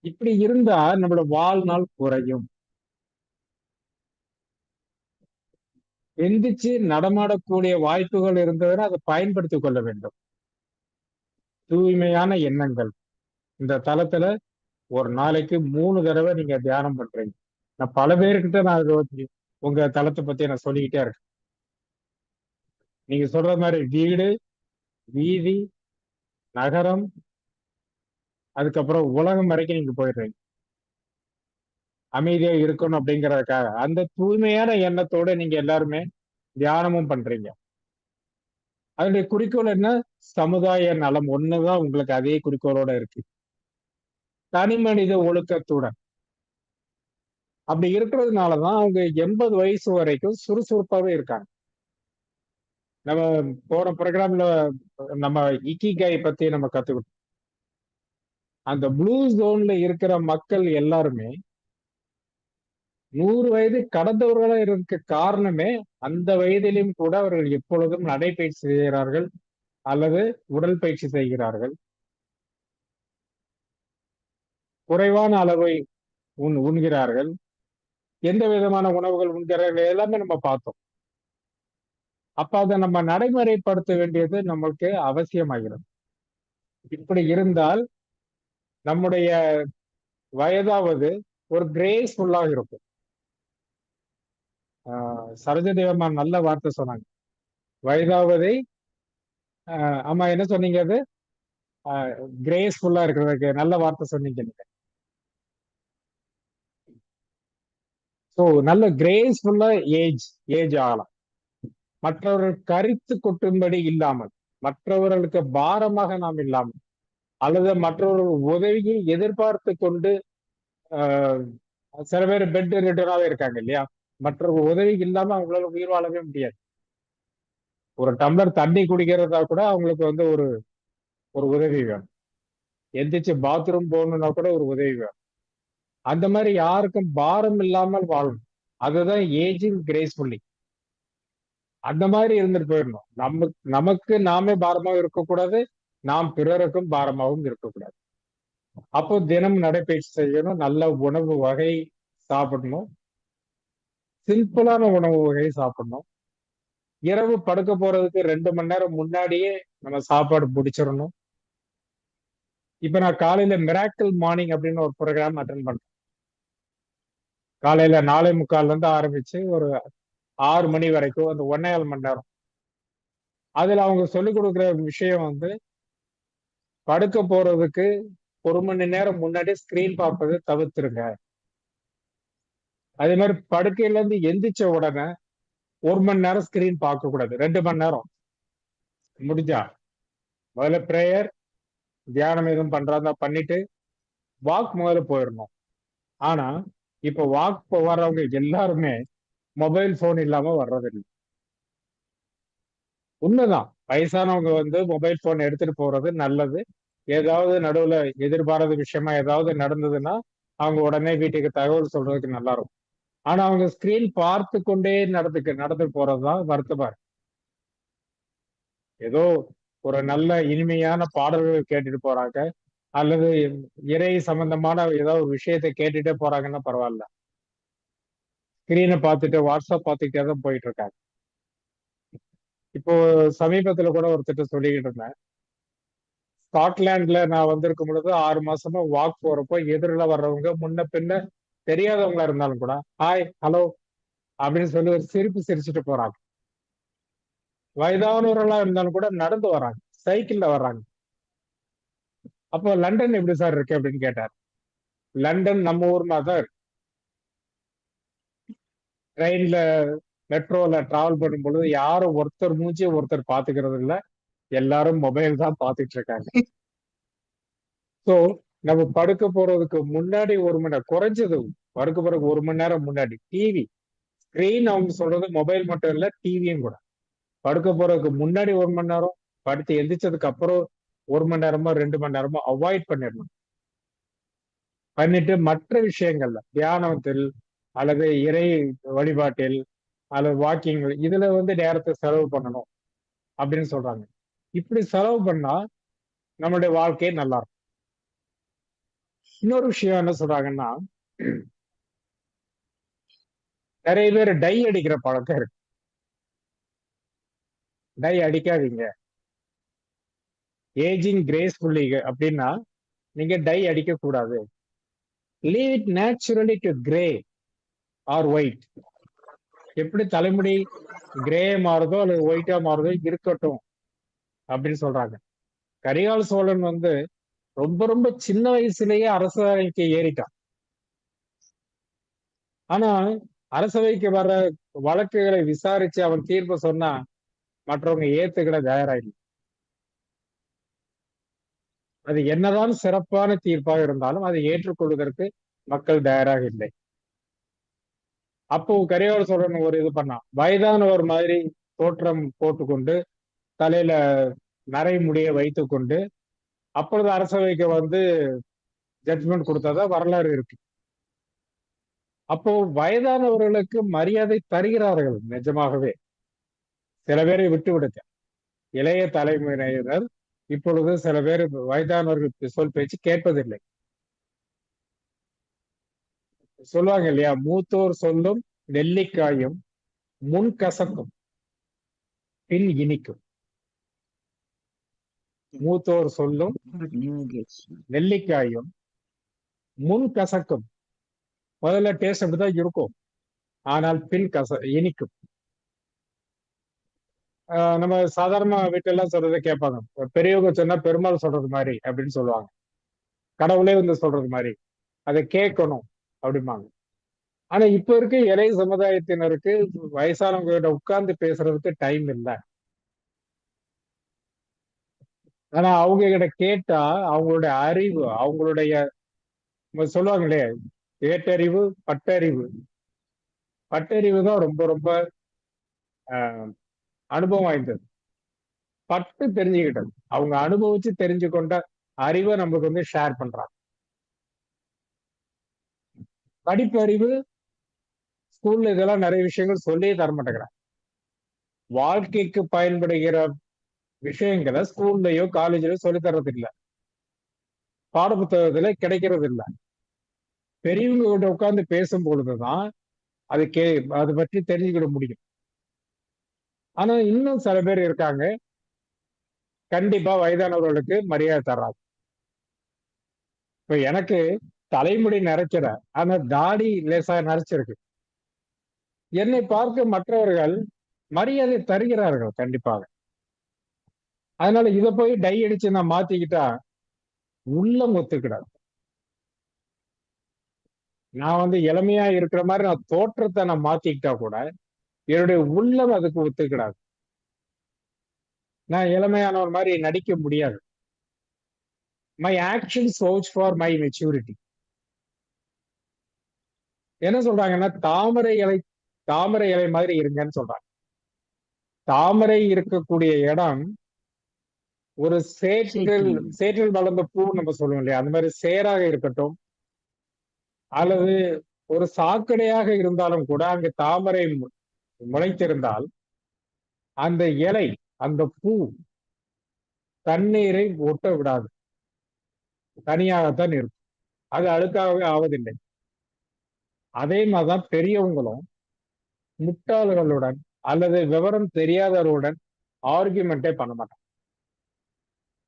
இப்படி இருந்தா நம்மளோட வாழ்நாள் குறையும். எந்திரிச்சு நடமாடக்கூடிய வாய்ப்புகள் இருந்ததுன்னா அதை பயன்படுத்திக் கொள்ள வேண்டும். தூய்மையான எண்ணங்கள். இந்த தளத்துல ஒரு நாளைக்கு 3 தடவை நீங்க தியானம் பண்றீங்க. நான் பல பேர்கிட்ட நான் உங்க தளத்தை பத்தி நான் சொல்லிக்கிட்டே இருக்கேன். நீங்க சொல்ற மாதிரி வீடு, வீதி, நகரம், அதுக்கப்புறம் உலகம் வரைக்கும் நீங்க போயிடுறீங்க. அமைதியா இருக்கணும் அப்படிங்கறதுக்காக அந்த தூய்மையான எண்ணத்தோட நீங்க எல்லாருமே தியானமும் பண்றீங்க. அதனுடைய குறிக்கோள் என்ன? சமுதாய நலம். ஒண்ணுதான் உங்களுக்கு அதே குறிக்கோளோட இருக்கு. தனி மனித ஒழுக்கத்துடன். அப்படி இருக்கிறதுனாலதான் அவங்க 80 வயசு வரைக்கும் சுறுசுறுப்பாவே இருக்காங்க. நம்ம போன ப்ரோக்ராம்ல நம்ம இக்கிகாய் பத்தி நம்ம கத்துக்கிட்டோம். அந்த ப்ளூ ஜோன்ல இருக்கிற மக்கள் எல்லாருமே 100 வயது கடந்தவர்களா இருக்க காரணமே அந்த வயதிலும் கூட அவர்கள் எப்பொழுதும் நடைபயிற்சி செய்கிறார்கள் அல்லது உடற்பயிற்சி செய்கிறார்கள். குறைவான அளவை உண்கிறார்கள். எந்த விதமான உணவுகள் உண்கிறார்கள் எல்லாமே நம்ம பார்த்தோம். அப்ப அதை நம்ம நடைமுறைப்படுத்த வேண்டியது நம்மளுக்கு அவசியமாகிறது. இப்படி இருந்தால் நம்முடைய வயதாவது ஒரு கிரேஸ்ஃபுல்லாக இருக்கும். சரோஜதேவம்மா நல்ல வார்த்தை சொன்னாங்க. வயதாவதை ஆமா என்ன சொன்னீங்க? அது கிரேஸ்ஃபுல்லா இருக்கிறதுக்கு நல்ல வார்த்தை சொன்னீங்க. ஸோ நல்ல கிரேஸ்ஃபுல்லா ஏஜ் ஆகலாம். மற்றவர்கள் கரித்து கொட்டும்படி இல்லாமல், மற்றவர்களுக்கு பாரமாக நாம் இல்லாமல், அல்லது மற்றவர்கள் உதவியை எதிர்பார்த்து கொண்டு சில பேர் பெட் ரிட்டனாவே இருக்காங்க இல்லையா? மற்றவர்கள் உதவி இல்லாம அவங்களால உயிர் வாழவே முடியாது. ஒரு டம்ளர் தண்ணி குடிக்கிறதா கூட அவங்களுக்கு வந்து ஒரு உதவி வேணும். எந்திரிச்சு பாத்ரூம் போகணும்னா கூட ஒரு உதவி வேணும். அந்த மாதிரி யாருக்கும் பாரம் இல்லாமல் வாழணும். அதுதான் ஏஜிங் கிரேஸ்ஃபுல்லி. அந்த மாதிரி இருந்துட்டு போயிடணும். நமக்கு நாமே பாரமாக இருக்கக்கூடாது, நாம் பிறருக்கும் பாரமாகவும் இருக்கக்கூடாது. அப்போ தினம் நடைபயிற்சி செய்யணும், நல்ல உணவு வகை சாப்பிடணும், சிம்பிளான உணவு வகை சாப்பிடணும். இரவு படுக்க போறதுக்கு 2 மணி நேரம் முன்னாடியே நம்ம சாப்பாடு முடிச்சிடணும். இப்ப நான் காலையில மிராக்கிள் மார்னிங் அப்படின்னு ஒரு ப்ரோக்ராம் அட்டென்ட் பண்றேன். காலையில 4:45 ஆரம்பிச்சு ஒரு 6 மணி வரைக்கும் அந்த 1.5 மணி நேரம். அதுல அவங்க சொல்லிக் கொடுக்குற விஷயம் வந்து படுக்க போறதுக்கு 1 மணி நேரம் முன்னாடி ஸ்கிரீன் பார்ப்பதை தவிர்த்துருங்க. அதே மாதிரி படுக்கையில இருந்து எந்திரிச்ச உடனே 1 மணி நேரம் ஸ்கிரீன் பார்க்க கூடாது. 2 மணி நேரம் முடிஞ்சா முதல்ல பிரேயர், தியானம் எதுவும் பண்றதா பண்ணிட்டு வாக் முதல்ல போயிடணும். ஆனா இப்ப வாக் வர்றவங்க எல்லாருமே மொபைல் போன் இல்லாம வர்றதில்லை. உண்மைதான், வயசானவங்க வந்து மொபைல் போன் எடுத்துட்டு போறது நல்லது. ஏதாவது நடுவுல எதிர்பாராத விஷயமா ஏதாவது நடந்ததுன்னா அவங்க உடனே வீட்டுக்கு தகவல் சொல்றதுக்கு நல்லா இருக்கும். ஆனா அவங்க ஸ்கிரீன் பார்த்து கொண்டே நடந்து போறதுதான் வருத்தமா இருக்கு. ஏதோ ஒரு நல்ல இனிமையான பாடல்கள் கேட்டுட்டு போறாங்க, அல்லது இறை சம்பந்தமான ஏதாவது ஒரு விஷயத்தை கேட்டுட்டே போறாங்கன்னா பரவாயில்ல. ஸ்கிரீனை பார்த்துட்டு வாட்ஸ்அப் பார்த்துக்கிட்டே தான் போயிட்டு இருக்காங்க. இப்போ சமீபத்துல கூட ஒருத்தட்ட சொல்லிக்கிட்டு இருந்தேன். ஸ்காட்லாண்ட்ல நான் வந்திருக்கும் பொழுது 6 மாசமா வாக் போறப்போ எதிரில வர்றவங்க முன்ன பின்ன தெரியாதவங்களா இருந்தாலும் கூட ஹாய் ஹலோ அப்படின்னு சொல்லி ஒரு சிரிச்சுட்டு போறாங்க. வயதானவர்களா இருந்தாலும் கூட நடந்து வர்றாங்க, சைக்கிள்ல வர்றாங்க. அப்போ லண்டன் எப்படி சார் இருக்கு அப்படின்னு கேட்டார். லண்டன் நம்ம ஊர் மாதிரி தான் இருக்கு. ட்ரெயின்ல மெட்ரோல டிராவல் பண்ணும் பொழுது யாரும் ஒருத்தர் மூஞ்சி ஒருத்தர் பாத்துக்கிறது இல்ல, எல்லாரும் மொபைல் தான் பாத்துட்டு இருக்காங்க. சோ நம்ம படுக்க போறதுக்கு முன்னாடி 1 மணி நேரம், குறைஞ்சது படுக்க போறதுக்கு 1 மணி நேரம் முன்னாடி டிவி ஸ்கிரீன், அவங்க சொல்றது மொபைல் மட்டும் இல்ல டிவியும் கூட, படுக்க போறதுக்கு முன்னாடி 1 மணி நேரம், படுத்து எந்திரிச்சதுக்கு அப்புறம் 1 மணி நேரமோ 2 மணி நேரமோ அவாய்ட் பண்ணிடணும். பண்ணிட்டு மற்ற விஷயங்கள்ல தியானத்தில் அல்லது இறை வழிபாட்டில் அல்லது வாக்கிங் இதுல வந்து நேரத்தை செலவு பண்ணணும் அப்படின்னு சொல்றாங்க. இப்படி செலவு பண்ணா நம்மளுடைய வாழ்க்கையே நல்லா இருக்கும். இன்னொரு விஷயம் என்ன சொல்றாங்கன்னா, நிறைய பேர் டை அடிக்கிற பழக்கம் இருக்கு. டை அடிக்காதீங்க, ஏஜிங் கிரேஸ்ஃபுல்லி அப்படின்னா நீங்க டை அடிக்க கூடாது. Leave it naturally to grey or white. எப்படி தலைமுடி கிரே மாறுதோ அல்லது ஒயிட்டா மாறுதோ இருக்கட்டும் அப்படின்னு சொல்றாங்க. கரிகால் சோழன் வந்து ரொம்ப ரொம்ப சின்ன வயசுலயே அரசவைக்கு ஏறிட்டான். ஆனா அரசவைக்கு வர்ற வழக்குகளை விசாரிச்சு அவன் தீர்ப்பு சொன்னா மற்றவங்க ஏத்துக்கிட தயாராயில்லை. அது என்னதான் சிறப்பான தீர்ப்பாக இருந்தாலும் அதை ஏற்றுக்கொள்வதற்கு மக்கள் தயாராக இல்லை. அப்போ கரிகால் சோழன் ஒரு இது பண்ணான். வயதானவர் மாதிரி தோற்றம் போட்டுக்கொண்டு தலையில நரை முடிய வைத்துக் கொண்டு அப்பொழுது அரசவைக்கு வந்து ஜட்ஜ்மெண்ட் கொடுத்ததா வரலாறு இருக்கு. அப்போ வயதானவர்களுக்கு மரியாதை தருகிறார்கள் நிஜமாகவே. சில பேரை விட்டு விடுங்க. இளைய தலைமுறையினர் இப்பொழுது சில பேர் வயதானவர்கள் சொல் பேச்சு கேட்பதில்லை. சொல்லுவாங்க இல்லையா, மூத்தோர் சொல்லும் நெல்லிக்காயும் முன் கசக்கும் பின் இனிக்கும். மூத்தோர் சொல்லும் நெல்லிக்காயும் முன் கசக்கும். முதல்ல டேஸ்ட் அப்படிதான் இருக்கும், ஆனால் பின் இனிக்கும். நம்ம சாதாரண வீட்டெல்லாம் சொல்றதை கேட்பாங்க. பெரியவங்க சொன்னா பெருமாள் சொல்றது மாதிரி அப்படின்னு சொல்லுவாங்க. கடவுளே வந்து சொல்றது மாதிரி அதை கேட்கணும் அப்படிம்பாங்க. ஆனா இப்ப இருக்க இளைய சமுதாயத்தினருக்கு வயசானவங்க கிட்ட உட்கார்ந்து பேசுறதுக்கு டைம் இல்லை. ஆனா அவங்க கிட்ட கேட்டா அவங்களுடைய அறிவு, அவங்களுடைய சொல்லுவாங்க இல்லையா, ஏட்டறிவு பட்டறிவு. பட்டறிவு தான் ரொம்ப ரொம்ப அனுபவம் வாய்ந்தது. பட்டு தெரிஞ்சுக்கிட்டது, அவங்க அனுபவிச்சு தெரிஞ்சு கொண்ட அறிவை நம்மளுக்கு வந்து ஷேர் பண்றாங்க. படிப்பறிவு ஸ்கூல்ல இதெல்லாம் நிறைய விஷயங்கள் சொல்லியே தர மாட்டேங்கிறாங்க. வாழ்க்கைக்கு பயன்படுகிற விஷயங்களை ஸ்கூல்லயோ காலேஜ்லயோ சொல்லி தர்றது இல்லை, பாட புத்தகத்துல கிடைக்கிறது இல்லை. பெரியவங்க கிட்ட உட்கார்ந்து பேசும் பொழுதுதான் அது அதை பற்றி தெரிஞ்சுக்கிட முடியும். ஆனா இன்னும் சில பேர் இருக்காங்க, கண்டிப்பா வயதானவர்களுக்கு மரியாதை தர்றாங்க. இப்ப எனக்கு தலைமுடி நரைக்கிற, ஆனா தாடி லேசா நரைச்சிருக்கு. என்னை பார்க்க மற்றவர்கள் மரியாதை தருகிறார்கள் கண்டிப்பாக. அதனால இதை போய் டை அடிச்சு நான் மாத்திக்கிட்டா உள்ளம் ஒத்துக்கிடாது. நான் வந்து இளமையா இருக்கிற மாதிரி நான் தோற்றத்தை நான் மாத்திக்கிட்டா கூட என்னுடைய உள்ளம் அதுக்கு ஒத்துக்கிடாது. நான் இளமையானவர் மாதிரி நடிக்க முடியாது. My actions vouch for my maturity. என்ன சொல்றாங்கன்னா, தாமரை இலை மாதிரி இருங்கன்னு சொல்றாங்க. தாமரை இருக்கக்கூடிய இடம் ஒரு சேற்றில் வளர்ந்த பூ நம்ம சொல்லுவோம் இல்லையா, அந்த மாதிரி சேராக இருக்கட்டும், அல்லது ஒரு சாக்கடையாக இருந்தாலும் கூட அங்கு தாமரை முளைத்திருந்தால் அந்த இலை, அந்த பூ தண்ணீரை ஒட்ட விடாது, தனியாகத்தான் இருக்கும். அது அழுக்காகவே ஆவதில்லை. அதே மாதிரிதான் பெரியவங்களும் முட்டாள்களுடன் அல்லது விவரம் தெரியாதவர்களுடன் ஆர்குமெண்டே பண்ண மாட்டாங்க.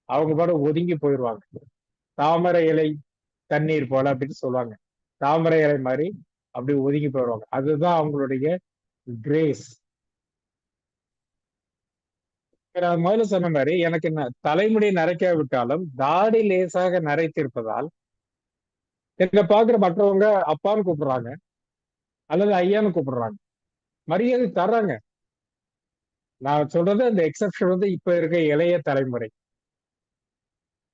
அவங்க பாட ஒதுங்கி போயிடுவாங்க. தாமரை இலை தண்ணீர் போல அப்படின்னு சொல்லுவாங்க. தாமரை இலை மாதிரி அப்படி ஒதுங்கி போயிடுவாங்க. அதுதான் அவங்களுடைய கிரேஸ். நான் முதல்ல சொன்ன மாதிரி எனக்கு தலைமுடி நரைக்காவிட்டாலும் தாடி லேசாக நரைத்திருப்பதால் என்னை பார்க்குற மற்றவங்க அப்பான்னு கூப்பிடுறாங்க அல்லது ஐயான்னு கூப்பிடுறாங்க, மரியாதை தர்றாங்க. நான் சொல்றது அந்த எக்ஸெப்ஷன் வந்து இப்ப இருக்க இளைய தலைமுறை.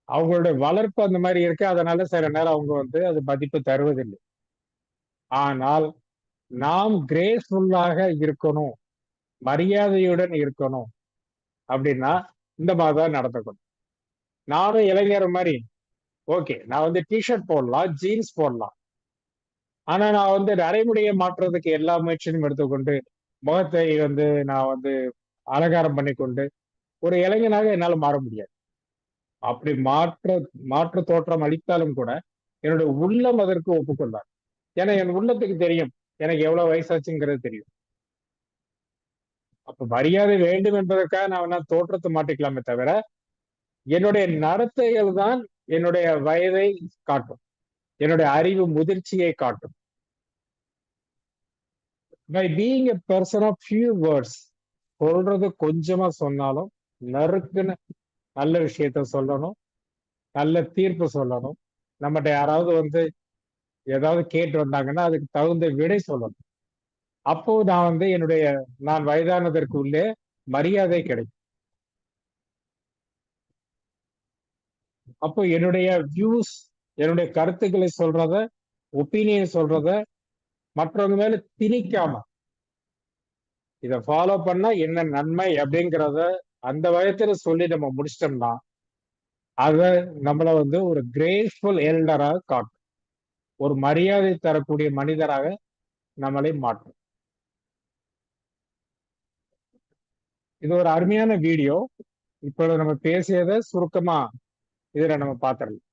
அவங்களுடைய வளர்ப்பு அந்த மாதிரி இருக்கு, அதனால சில நேரம் அவங்க வந்து அது மதிப்பு தருவதில்லை. ஆனால் நாம் கிரேஸ்ஃபுல்லாக இருக்கணும், மரியாதையுடன் இருக்கணும் அப்படின்னா இந்த மாதிரிதான் நடந்துக்கணும். நானும் இளைஞர் மாதிரி ஓகே, நான் வந்து டிஷர்ட் போடலாம், ஜீன்ஸ் போடலாம், ஆனா நான் வந்து நரைமுடியை மாற்றுறதுக்கு எல்லா முயற்சியும் எடுத்துக்கொண்டு முகத்தை வந்து நான் வந்து அலங்காரம் பண்ணிக்கொண்டு ஒரு இளைஞனாக என்னால் மாற முடியாது. அப்படி மாற்று தோற்றம் அளித்தாலும் கூட என்னுடைய உள்ளம் அதற்கு ஒப்புக்கொண்டார். ஏன்னா என் உள்ளத்துக்கு தெரியும் எனக்கு எவ்வளவு வயசாச்சுங்கிறது தெரியும். அப்ப மரியாதை வேண்டும் என்பதற்காக நான் வேணா தோற்றத்தை மாட்டிக்கலாமே தவிர என்னுடைய நடத்தைகள் தான் என்னுடைய வயதை காட்டும், என்னுடைய அறிவு முதிர்ச்சியை காட்டும். By being a person of few words, சொல்றது கொஞ்சமா சொன்னாலும் நறுக்குன்னு நல்ல விஷயத்த சொல்லணும், நல்ல தீர்ப்பு சொல்லணும். நம்மகிட்ட யாராவது ஏதாவது கேட்டு வந்தாங்கன்னா அதுக்கு தகுந்த விடை சொல்லணும். அப்போ நான் வயதானதற்கு உள்ளே மரியாதை கிடைக்கும். அப்போ என்னுடைய வியூஸ், என்னுடைய கருத்துக்களை சொல்றத, ஒப்பீனியன் சொல்றத மற்றவங்க மேல திணிக்காம இத ஃபாலோ பண்ணா என்ன நன்மை அப்படிங்கிறத அந்த வயத்துல சொல்லி நம்ம முடிச்சிட்டோம்னா அத நம்மள ஒரு கிரேஸ்ஃபுல் எல்டராக காட்டும், ஒரு மரியாதை தரக்கூடிய மனிதராக நம்மளை மாற்றும். இது ஒரு அருமையான வீடியோ. இப்போ நம்ம பேசியதை சுருக்கமா இதுல நம்ம பார்த்துடலாம்.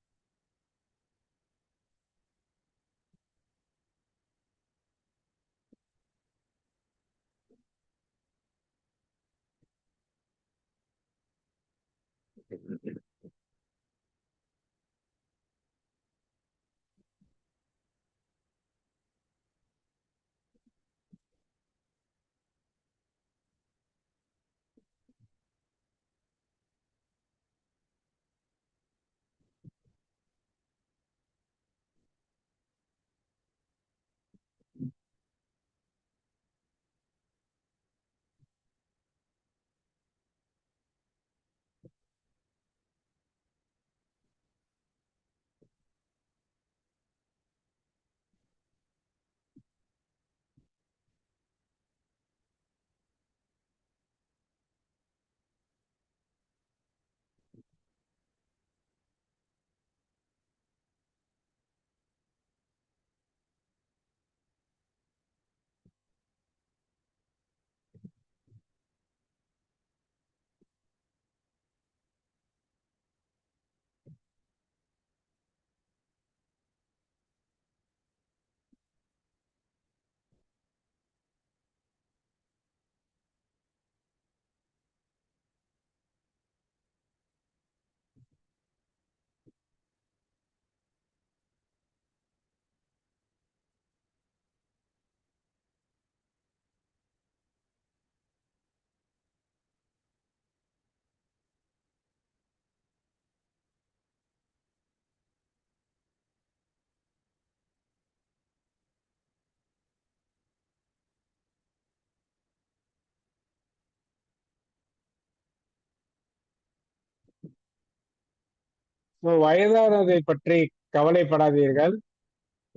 வயதானதை பற்றி கவலைப்படாதீர்கள்.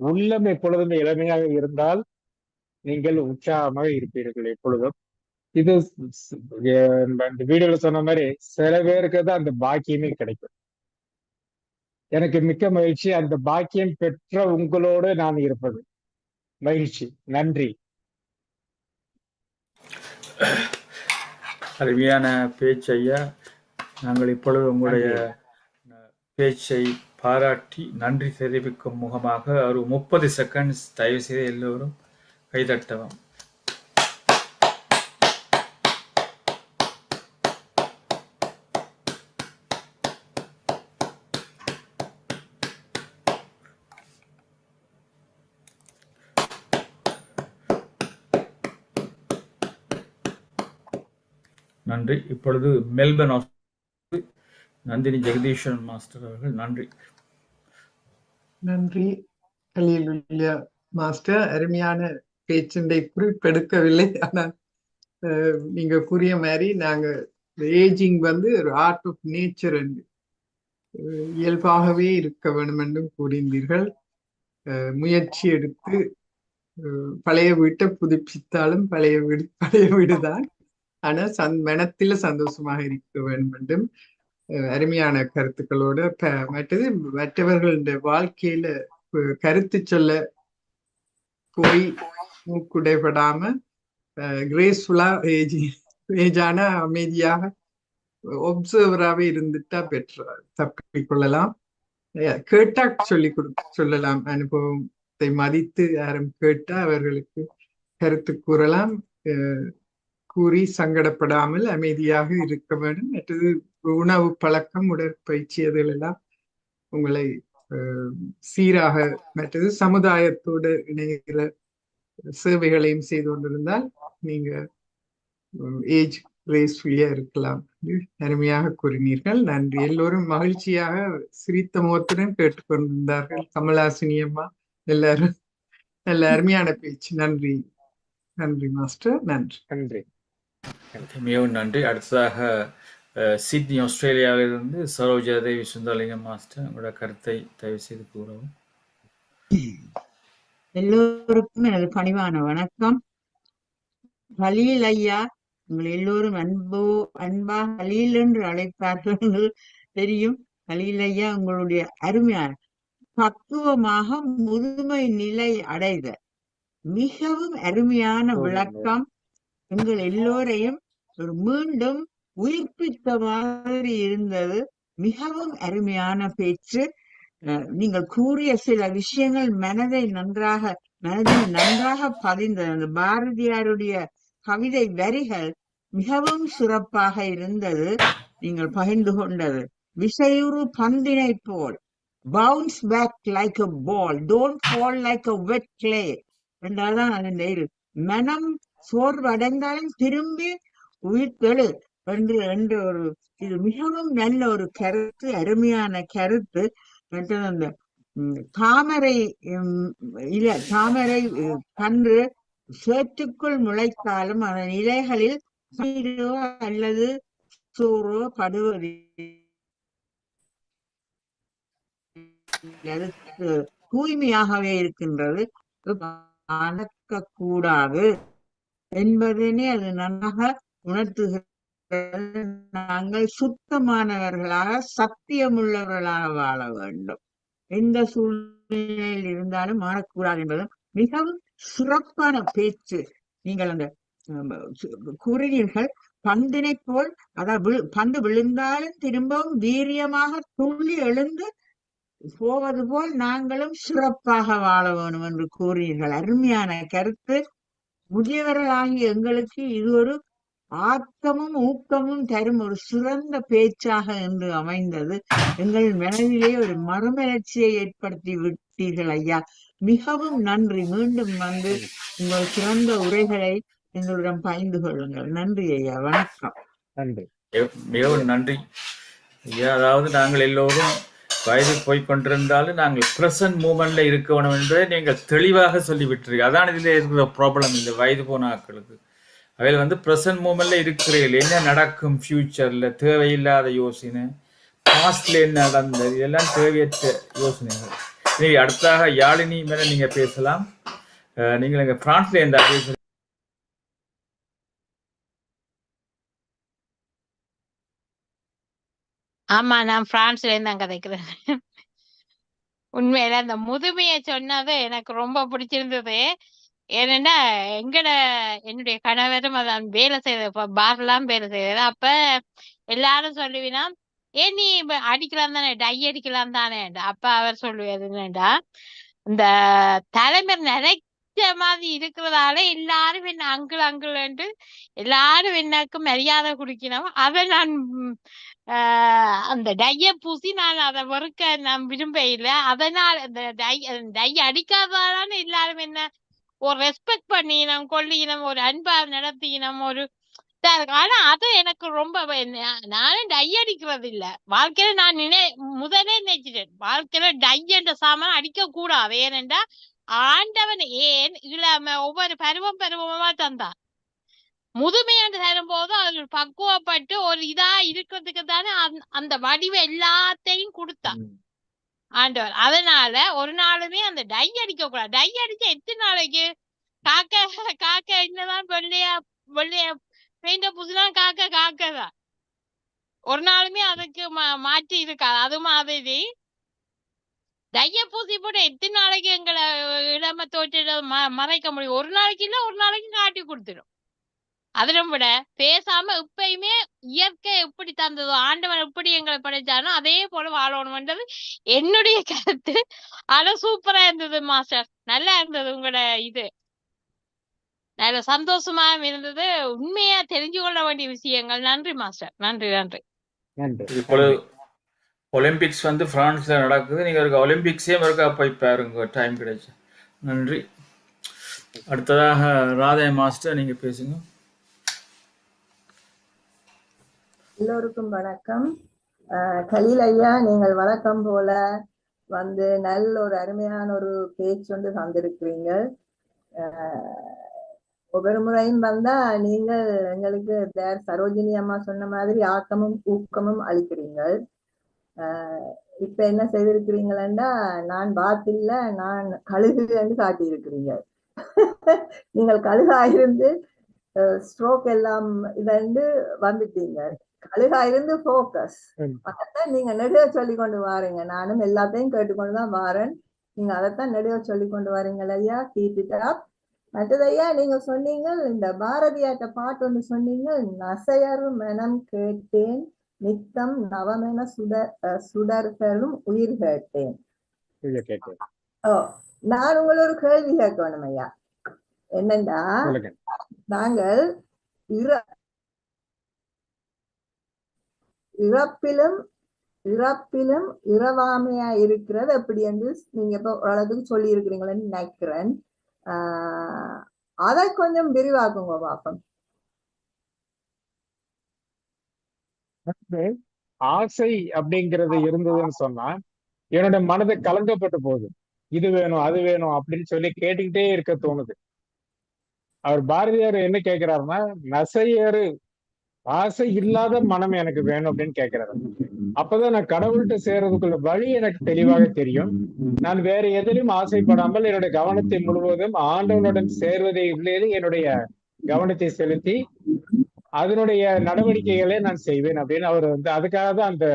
உள்ளம் எப்பொழுதுமே இளமையாக இருந்தால் நீங்கள் உற்சாகமாக இருப்பீர்கள் எப்பொழுதும். இது இந்த வீடியோல சொன்ன மாதிரி சில பேருக்கு தான் அந்த பாக்கியமே கிடைக்கும். எனக்கு மிக்க மகிழ்ச்சி அந்த பாக்கியம் பெற்ற உங்களோடு நான் இருப்பது. மகிழ்ச்சி. நன்றி. அருமையான பேச்சு ஐயா. நாங்கள் இப்பொழுது உங்களுடைய பேச்சை பாராட்டி நன்றி தெரிவிக்கும் முகமாக ஒரு 30 செகண்ட்ஸ் தயவு செய்து எல்லோரும் கைதட்டவும். நன்றி. இப்பொழுது மெல்பர்ன் நந்தினி ஜெகதீஷன் மாஸ்டர் அவர்கள். நன்றி. நன்றி கலீலுல்லா மாஸ்டர். அருமையான பேச்சுண்டை குறிப்பெடுக்கவில்லை. ஆனால் நீங்க கூறிய மாதிரி நாங்க ஏஜிங் ஒரு ஆர்ட் ஆஃப் நேச்சர் என்று இயல்பாகவே இருக்க வேண்டும் என்றும் கூறினீர்கள். முயற்சி எடுத்து பழைய வீட்டை புதுப்பித்தாலும் பழைய வீடுதான். ஆனா மனத்தில சந்தோஷமாக இருக்க வேண்டும் என்றும் அருமையான கருத்துக்களோட மற்றது மற்றவர்களுடைய வாழ்க்கையில கருத்து சொல்ல போய் மூக்குடைபடாம கிரேஸ்ஃபுல்லா ஏஜான அமைதியாக ஒப்சர்வராகவே இருந்துட்டா பெற்ற தப்பிக்கொள்ளலாம். கேட்டா சொல்லலாம். அனுபவத்தை மதித்து யாரும் கேட்டா அவர்களுக்கு கருத்து கூறலாம். கூறி சங்கடப்படாமல் அமைதியாக இருக்க வேண்டும். மற்றது உணவு பழக்கம், உடற்பயிற்சி எல்லாம் உங்களை சீராக, மற்றது சமுதாயத்தோடு இணைகிற சேவைகளையும் செய்து கொண்டிருந்தால் நீங்க ஏஜ் கிரேஸ்ஃபுல்லியா இருக்கலாம். அருமையாக கூறினீர்கள். நன்றி. எல்லோரும் மகிழ்ச்சியாக சிரித்த முகத்துடன் கேட்டுக்கொண்டிருந்தார்கள். கமலாசினி அம்மா எல்லாரும் நல்ல அருமையான பேச்சு. நன்றி. நன்றி மாஸ்டர். நன்றி. நன்றி. மிகவும் நன்றி. அடுத்ததாக சிட்னி ஆஸ்திரேலியாவிலிருந்து சரோஜா தேவி சுந்தரலிங்கம் மாஸ்டர், உங்களோட கருத்தை தயவு செய்து கூறவும். எல்லோருக்கும் எனது பணிவான வணக்கம். ஹலீல் ஐயா, உங்கள் எல்லோரும் அன்பா ஹலீல் என்று அழைப்பார்கள் என்று தெரியும். ஹலீல் ஐயா, உங்களுடைய அருமையான பக்குவமாக முதுமை நிலை அடைத மிகவும் அருமையான விளக்கம் எங்கள் எல்லோரையும் ஒரு மீண்டும் உயிர்ப்பித்த மாதிரி இருந்தது. மிகவும் அருமையான பேச்சு. நீங்கள் கூறிய சில விஷயங்கள் மனதில் நன்றாக பதிந்தது. அந்த பாரதியாருடைய கவிதை வரிகள் மிகவும் சிறப்பாக இருந்தது. நீங்கள் பகிர்ந்து கொண்டது விசையுறு பந்தினை போல், bounce back like a ball, don't fall like a wet clay என்றால்தான் அந்த மனம் சோர்வடைந்தாலும் திரும்பி உயிர்த்தெழு என்று ஒரு, இது மிகவும் நல்ல ஒரு கருத்து, அருமையான கருத்து. மற்றது அந்த தாமரை கன்று சேற்றுக்குள் முளைத்தாலும் அதன் இலைகளில் நீரோ அல்லது சோறோ படுவது தூய்மையாகவே இருக்கின்றது, அணக்கக்கூடாது என்பதனை அது நன்றாக உணர்த்துகிறது. நாங்கள் சுத்தமானவர்களாக, சத்தியமுள்ளவர்களாக வாழ வேண்டும். எந்த சூழ்நிலையில் இருந்தாலும் மாறக்கூடாது என்பதும் மிகவும் சிறப்பான பேச்சு. நீங்கள் அந்த கூறினீர்கள், பந்தினை போல், அதாவது பந்து விழுந்தாலும் திரும்பவும் வீரியமாக துள்ளி எழுந்து போவது போல் நாங்களும் சிறப்பாக வாழ வேண்டும் என்று கூறினீர்கள். அருமையான கருத்து. முதியவர்களாகிய எங்களுக்கு இது ஒரு ஆக்கமும் ஊக்கமும் தரும் ஒரு சிறந்த பேச்சாக என்று அமைந்தது. எங்கள் மனதிலே ஒரு மறுமலர்ச்சியை ஏற்படுத்தி விட்டீர்கள் ஐயா. மிகவும் நன்றி. மீண்டும் வந்து உங்கள் சிறந்த உரைகளை எங்களிடம் பகிர்ந்து கொள்ளுங்கள். நன்றி ஐயா. வணக்கம். நன்றி. மிகவும் நன்றி ஐயா. அதாவது நாங்கள் எல்லோரும் வயது போய்கொண்டிருந்தாலும் நாங்கள் பிரசன்ட் மூமெண்ட்ல இருக்கணும் என்பதை நீங்கள் தெளிவாக சொல்லிவிட்டீர்கள். அதான் இதில் இருக்கிற ப்ராப்ளம். இந்த வயது போன ஆட்களுக்கு அவையில் பிரசன்ட் மூமெண்ட்ல இருக்கிறீர்கள். என்ன நடக்கும் ஃபியூச்சர்ல, தேவையில்லாத யோசனை, பாஸ்ட்ல என்ன நடந்தது, இதெல்லாம் தேவையற்ற யோசனைகள். நீங்க அடுத்தாக யாழினி மேல நீங்க பேசலாம். நீங்கள் எங்க பிரான்ஸ்ல இருந்தா பேசுறீங்க. ஆமா, நான் பிரான்ஸ்ல இருந்து கதைக்கிறேன். உண்மையில அந்த முதுமையை சொன்னது எனக்கு ரொம்ப பிடிச்சிருந்தது. ஏன்னா என்னுடைய கணவரும் அதான் வேலை செய்த பார்லாம் வேலை செய்தது. அப்ப எல்லாரும் சொல்லுவீனா, ஏன் நீ அடிக்கலாம் தானே, டை அடிக்கலாம் தானே. அப்ப அவர் சொல்லுவது என்னடா, இந்த தலைமை நிறைச்ச மாதிரி இருக்கிறதால எல்லாரும் என்ன அங்கிள் அங்கிள்ன்ட்டு எல்லாரும் எனக்கு மரியாதை குடிக்கணும். அதை நான் அந்த டைய பூசி நான் அதை வெறுக்க நான் விரும்ப இல்லை. அதனால இந்த டை அடிக்காதான்னு எல்லாரும் என்ன ஒரு ரெஸ்பெக்ட் பண்ணினோம், கொள்ளினோம், ஒரு அன்பா நடத்தினோம், ஒரு ஆனா அது எனக்கு ரொம்ப நானும் டை அடிக்கிறது இல்ல வாழ்க்கையில. நான் முதலே நினைச்சிட்டேன், வாழ்க்கையில டை என்ற சாமான் அடிக்க கூடாது. ஏனென்றா ஆண்டவன் ஏன் இல்லாம ஒவ்வொரு பருவமா தந்தான். முதுமையாண்டு தரும் போது அது பக்குவப்பட்டு ஒரு இதா இருக்கிறதுக்கு தானே அந்த வடிவ எல்லாத்தையும் கொடுத்தான் ஆண்டவர். அதனால ஒரு நாளுமே அந்த டை அடிக்க கூடாது. டை அடிச்சா எத்தனை நாளைக்கு காக்க என்னதான் வெள்ளைய பெயிண்ட பூசினா காக்கதான். ஒரு நாளுமே அதுக்கு மாற்றி இருக்காது. அது மாதிரி டைய பூசி போட்டு எத்தனை நாளைக்கு எங்களை இளம தோற்ற மறைக்க முடியும்? ஒரு நாளைக்கு இல்ல, ஒரு நாளைக்கு காட்டி கொடுத்துடும். அதிலும் விட பேசாம எப்பயுமே இயற்கை எப்படி தந்ததோ, ஆண்டவன் எப்படி எங்களை படைச்சானோ அதே போல வாழணும்ன்றது என்னுடைய கருத்து. ஆனா சூப்பரா இருந்தது மாஸ்டர், நல்லா இருந்தது உங்களோட இது, நல்ல சந்தோஷமா இருந்தது. உண்மையா தெரிஞ்சு கொள்ள வேண்டிய விஷயங்கள். நன்றி மாஸ்டர், நன்றி நன்றி. நன்றி. இப்பொழுது ஒலிம்பிக்ஸ் வந்து பிரான்ஸ்ல நடக்குது. நீங்க இருக்க ஒலிம்பிக்ஸே இருக்கா போய் பாருங்க டைம் கிடைச்சு. நன்றி. அடுத்ததாக ராதே மாஸ்டர் நீங்க பேசுங்க. எல்லோருக்கும் வணக்கம். கலீல் ஐயா, நீங்கள் வழக்கம் போல வந்து நல்ல ஒரு அருமையான ஒரு பேச்சு வந்து தந்திருக்கிறீங்க. ஒவ்வொரு முறையும் வந்தா நீங்கள் எங்களுக்கு சரோஜினி அம்மா சொன்ன மாதிரி ஆக்கமும் ஊக்கமும் அளிக்கிறீங்க. இப்ப என்ன செய்திருக்கிறீங்களா, நான் பாத்தில்ல, நான் கழுகு என்று காட்டியிருக்கிறீங்க. நீங்கள் கழுகாயிருந்து ஸ்ட்ரோக் எல்லாம் இதண்டு வந்துட்டீங்க. கழுகாயிருந்து போக்கஸ், அதைத்தான் நீங்க நெடுக சொல்லி கொண்டு வாரீங்க. நானும் எல்லாத்தையும் கேட்டுக்கொண்டுதான் வாரேன். நீங்க அதைத்தான் நெடுக சொல்லி கொண்டு வாரீங்கள் ஐயா. Keep it up. மற்றது ஐயா, நீங்க சொன்னீங்க இந்த பாரதியாட்ட பாட்டு ஒன்று சொன்னீங்க, நசையறு மனம் கேட்டேன் நித்தம் நவமென சுடர்களும் உயிர் கேட்டேன். நான் உங்களை ஒரு கேள்வி கேட்கணும் ஐயா. என்னண்டா, நாங்கள் இறப்பிலும் இரவாமையா இருக்கிறது எப்படி என்று நீங்க இப்ப ஓரளவுக்கு சொல்லி இருக்கிறீங்களேன்னு நினைக்கிறேன். அதை கொஞ்சம் விரிவாக்குங்க பாப்போம். ஆசை அப்படிங்கிறது இருந்ததுன்னு சொன்னா என்னோட மனதை கலங்கப்பட்டு போகுது. இது வேணும் அது வேணும் அப்படின்னு சொல்லி கேட்டுக்கிட்டே இருக்க தோணுது. அவர் பாரதியார் என்ன கேட்கிறாருன்னா, நசையறு ஆசை இல்லாத மனம் எனக்கு வேணும் அப்படின்னு கேட்கிறாரு. அப்பதான் நான் கடவுள்கிட்ட சேர்றதுக்குள்ள வழி எனக்கு தெளிவாக தெரியும். நான் வேற எதிலும் ஆசைப்படாமல் என்னுடைய கவனத்தை முழுவதும் ஆண்டவனுடன் சேர்வதை உள்ளே என்னுடைய கவனத்தை செலுத்தி அதனுடைய நடவடிக்கைகளை நான் செய்வேன் அப்படின்னு அவர் வந்து அதுக்காக தான் அந்த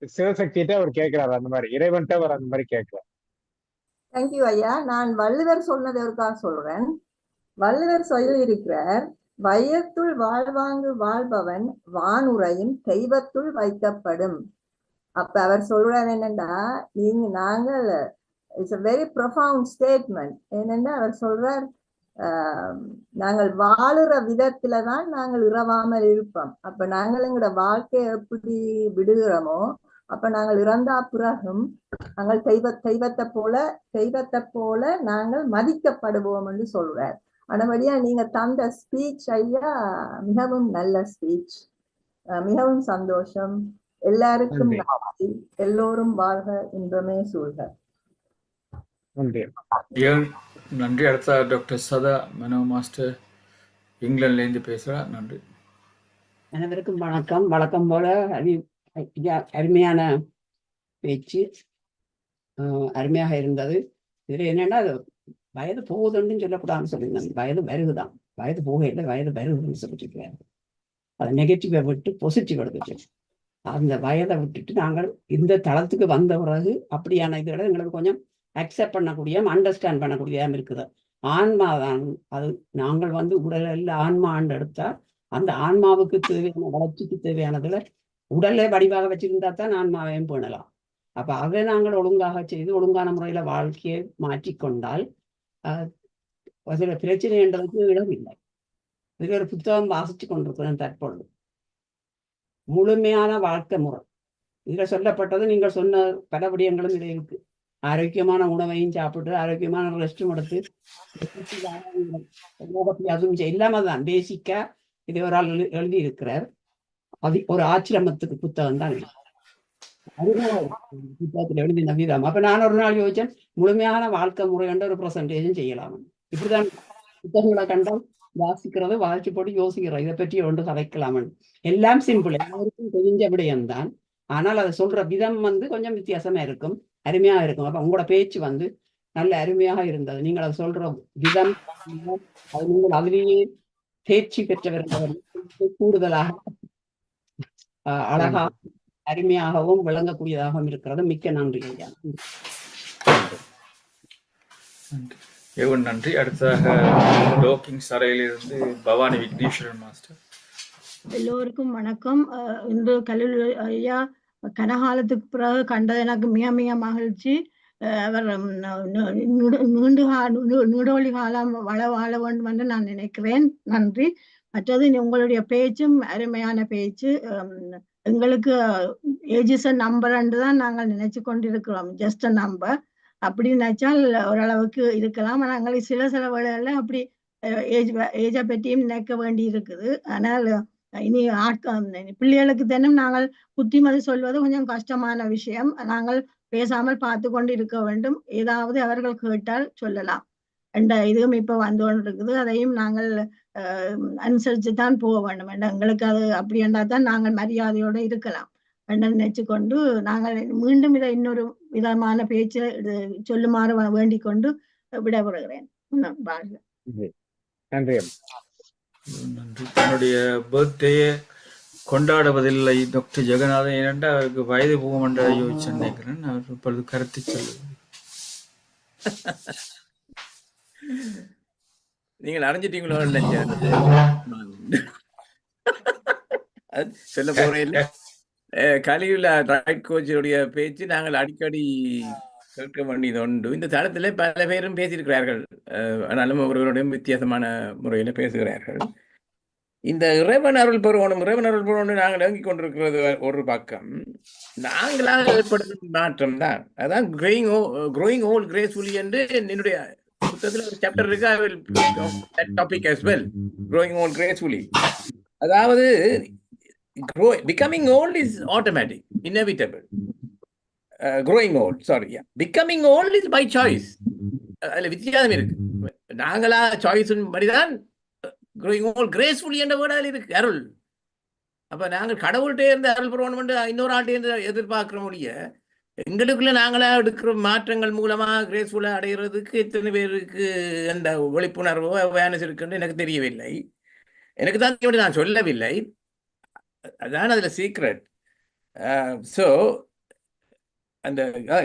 சிவசக்திகிட்ட அவர் கேட்கிறாரு. அந்த மாதிரி இறைவன்கிட்ட அவர் அந்த மாதிரி கேட்கிறார். தேங்க்யூ ஐயா. நான் வள்ளுவர் சொன்னதற்காக சொல்றேன். வள்ளுவர் சொல்லி இருக்கிறார், வையத்துள் வாழ்வாங்கு வாழ்பவன் வானுரையும் தெய்வத்துள் வைக்கப்படும். அப்ப அவர் சொல்றார் என்னண்டா, நாங்கள் it's a very profound statement. என்னன்னா அவர் சொல்றார், நாங்கள் வாழுற விதத்துலதான் நாங்கள் இரவாமல் இருப்போம். அப்ப நாங்கள் எங்களோட வாழ்க்கையை எப்படி விடுகிறோமோ, அப்ப நாங்கள் இறந்தா பிறகும் நாங்கள் தெய்வத்தை போல நாங்கள் மதிக்கப்படுவோம் என்று சொல்றார். ஆனபடியா நீங்க தந்த ஸ்பீச் ஐயா மிகவும் நல்ல ஸ்பீச். மிகவும் சந்தோஷம். எல்லாருக்கும் நன்றி. எல்லோரும் வாழ்க, இன்பமே சூழ்க. நன்றி. அடுத்த டாக்டர் சதா மனோ மாஸ்டர் இங்கிலாந்துல இருந்து பேசுறா. நன்றி. அனைவருக்கும் வணக்கம். வழக்கம் போல அருமையான பேச்சு, அருமையாக இருந்தது. இதுல என்னன்னா, வயது போகுதுன்னு சொல்லக்கூடாதுன்னு சொல்லியிருந்தாங்க. வயது வருகுதான், வயது போக இல்லை, வயது வருகுதுன்னு சொல்லிட்டு அதை நெகட்டிவை விட்டு பாசிட்டிவ் எடுத்துச்சு. அந்த வயதை விட்டுட்டு நாங்கள் இந்த தளத்துக்கு வந்த பிறகு அப்படியான இதோட எங்களுக்கு கொஞ்சம் அக்செப்ட் பண்ணக்கூடிய, அண்டர்ஸ்டாண்ட் பண்ணக்கூடியதாக இருக்குது. ஆன்மாதான் அது. நாங்கள் வந்து உடலில் ஆன்மா ஆண்டு எடுத்தா அந்த ஆன்மாவுக்கு தேவையான வளர்ச்சிக்கு தேவையானதுல உடலை வடிவாக வச்சிருந்தா தான் ஆன்மாவையும் பேணலாம். அப்ப அதை நாங்கள் ஒழுங்காக செய்து ஒழுங்கான முறையில வாழ்க்கையை மாற்றிக்கொண்டால் அதுல பிரச்சனைன்றதுக்கு இடம் இல்லை. இதுல ஒரு புத்தகம் வாசிச்சு கொண்டிருக்கிறேன் தற்பொழுது, முழுமையான வாழ்க்கை முறை. இதுல சொல்லப்பட்டது நீங்கள் சொன்ன பல விடயங்களும் இதில் இருக்கு. ஆரோக்கியமான உணவையும் சாப்பிட்டு ஆரோக்கியமான ரெஸ்டும் எடுத்து அதுவும் இல்லாம தான் பேசிக்கா இது ஒரு ஆள் எழுதி இருக்கிறார். அது ஒரு ஆச்சிரமத்துக்கு புத்தகம் தான் புத்தகத்துல எழுதின விதம். அப்ப நான் ஒரு நாள் யோசிச்சேன், முழுமையான வாழ்க்கை முறை என்ற ஒரு ப்ரெசன்டேஷன் செய்யலாம். இப்படிதான் புத்தகங்களை கண்டால் வாசிக்கிறது, வாசிச்சு போட்டு யோசிக்கிறோம் இதை பற்றி ஒன்று கதைக்கலாமன். எல்லாம் சிம்பிள், எல்லாருக்கும் தெரிஞ்ச விடயம்தான். ஆனால் அதை சொல்ற விதம் வந்து கொஞ்சம் வித்தியாசமா இருக்கும், அருமையாக இருக்கும். அப்ப உங்களோட பேச்சு வந்து நல்ல அருமையாக இருந்தது. நீங்கள் அதை சொல்ற விதம், அது நீங்கள் அதிலேயே தேர்ச்சி பெற்றவர்கள் கூடுதலாக அழகா அருமையாகவும் விளங்கக்கூடியதாகவும் இருக்கிறது. மிக்க நன்றி ஐயா. மிகவும் நன்றி. அடுத்ததாக டோக்கிங் அறையிலிருந்து பவானி விக்னேஸ்வரன் மாஸ்டர். எல்லோருக்கும் வணக்கம். இன்று கல்லூரி ஐயா கனகாலத்துக்கு பிறகு கண்டது எனக்கு மிக மிக மகிழ்ச்சி. அவர் நீடோழி காலம் வாழ வேண்டும் என்று நான் நினைக்கிறேன். நன்றி. மற்றது உங்களுடைய பேச்சும் அருமையான பேச்சு. எங்களுக்கு ஏஜ் நம்பர் என்று தான் நாங்கள் நினைச்சு கொண்டிருக்கிறோம். ஜஸ்ட் அ நம்பர் அப்படி நினைச்சால் ஓரளவுக்கு இருக்கலாம். நாங்கள் சில வேளைகள்ல அப்படி ஏஜை பற்றியும் நினைக்க வேண்டி இருக்குது. ஆனால் இனி பிள்ளைகளுக்கு தினம் நாங்கள் புத்திமதி சொல்வது கொஞ்சம் கஷ்டமான விஷயம். நாங்கள் பேசாமல் பார்த்து கொண்டு இருக்க வேண்டும். ஏதாவது அவர்கள் கேட்டால் சொல்லலாம் என்ற இதுவும் இப்ப வந்து கொண்டு இருக்குது. அதையும் நாங்கள் அனுசரிச்சு தான் போக வேண்டும். எங்களுக்கு அது அப்படி என்றால் தான் நாங்கள் மரியாதையோடு இருக்கலாம் என்று நினைச்சு கொண்டு நாங்கள் மீண்டும் இதை இன்னொரு விதமான பேச்சு சொல்லுமாறு வேண்டிக் கொண்டு விடைபெறுகிறேன். நன்றி. நன்றி. தன்னுடைய பர்த்டேயை கொண்டாடுவதில்லை டாக்டர் ஜெகநாதன், ஏனென்றால் அவருக்கு வயது போகும் என்று யோசிச்சு நினைக்கிறேன். அவர் இப்பொழுது கருத்து சொல்லுவது. நீங்கள் அறிஞ்சிட்டீங்களோ சொல்ல போறேன். கலியுல ரைட் கோச்சுடைய பேச்சு நாங்கள் அடிக்கடி கேட்க வேண்டியது உண்டு. இந்த தளத்தில் பல பேரும் பேசியிருக்கிறார்கள். ஆனாலும் ஒருவருடையும் வித்தியாசமான முறையில் பேசுகிறார்கள். இந்த இறைவன் அருள் பெறுவோம் நாங்கள் இறங்கிக் கொண்டிருக்கிறது ஒரு பக்கம். நாங்களாக ஏற்படுத்தும் மாற்றம் தான். அதான் growing old gracefully என்று என்னுடைய புத்தகத்தில் ஒரு சாப்டர் இருக்கு. I will that topic as well. Growing old gracefully. அதாவது becoming old is automatic, inevitable. Growing old, sorry, yeah. Becoming old is by choice. அதுல வித்தியாசம் இருக்கு. நாங்களா சாய்ஸின் படிதான் growing old gracefully என்ற வேர்டால் இருக்கு அருள். அப்ப நாங்கள் கடவுள்கிட்டே இருந்து அருள் பெறணும் இன்னொரு ஆள்கிட்ட இருந்து எதிர்பார்க்கிற முடிய எங்களுக்குள்ள நாங்களா எடுக்கிற மாற்றங்கள் மூலமா கிரேஸ்ஃபுல்லா அடைகிறதுக்கு எத்தனை பேருக்கு அந்த விழிப்புணர்வோ அவேர்னஸ் இருக்குன்னு எனக்கு தெரியவில்லை. எனக்கு தான் நான் சொல்லவில்லை. அதான் அதுல சீக்ரெட். ஸோ அந்த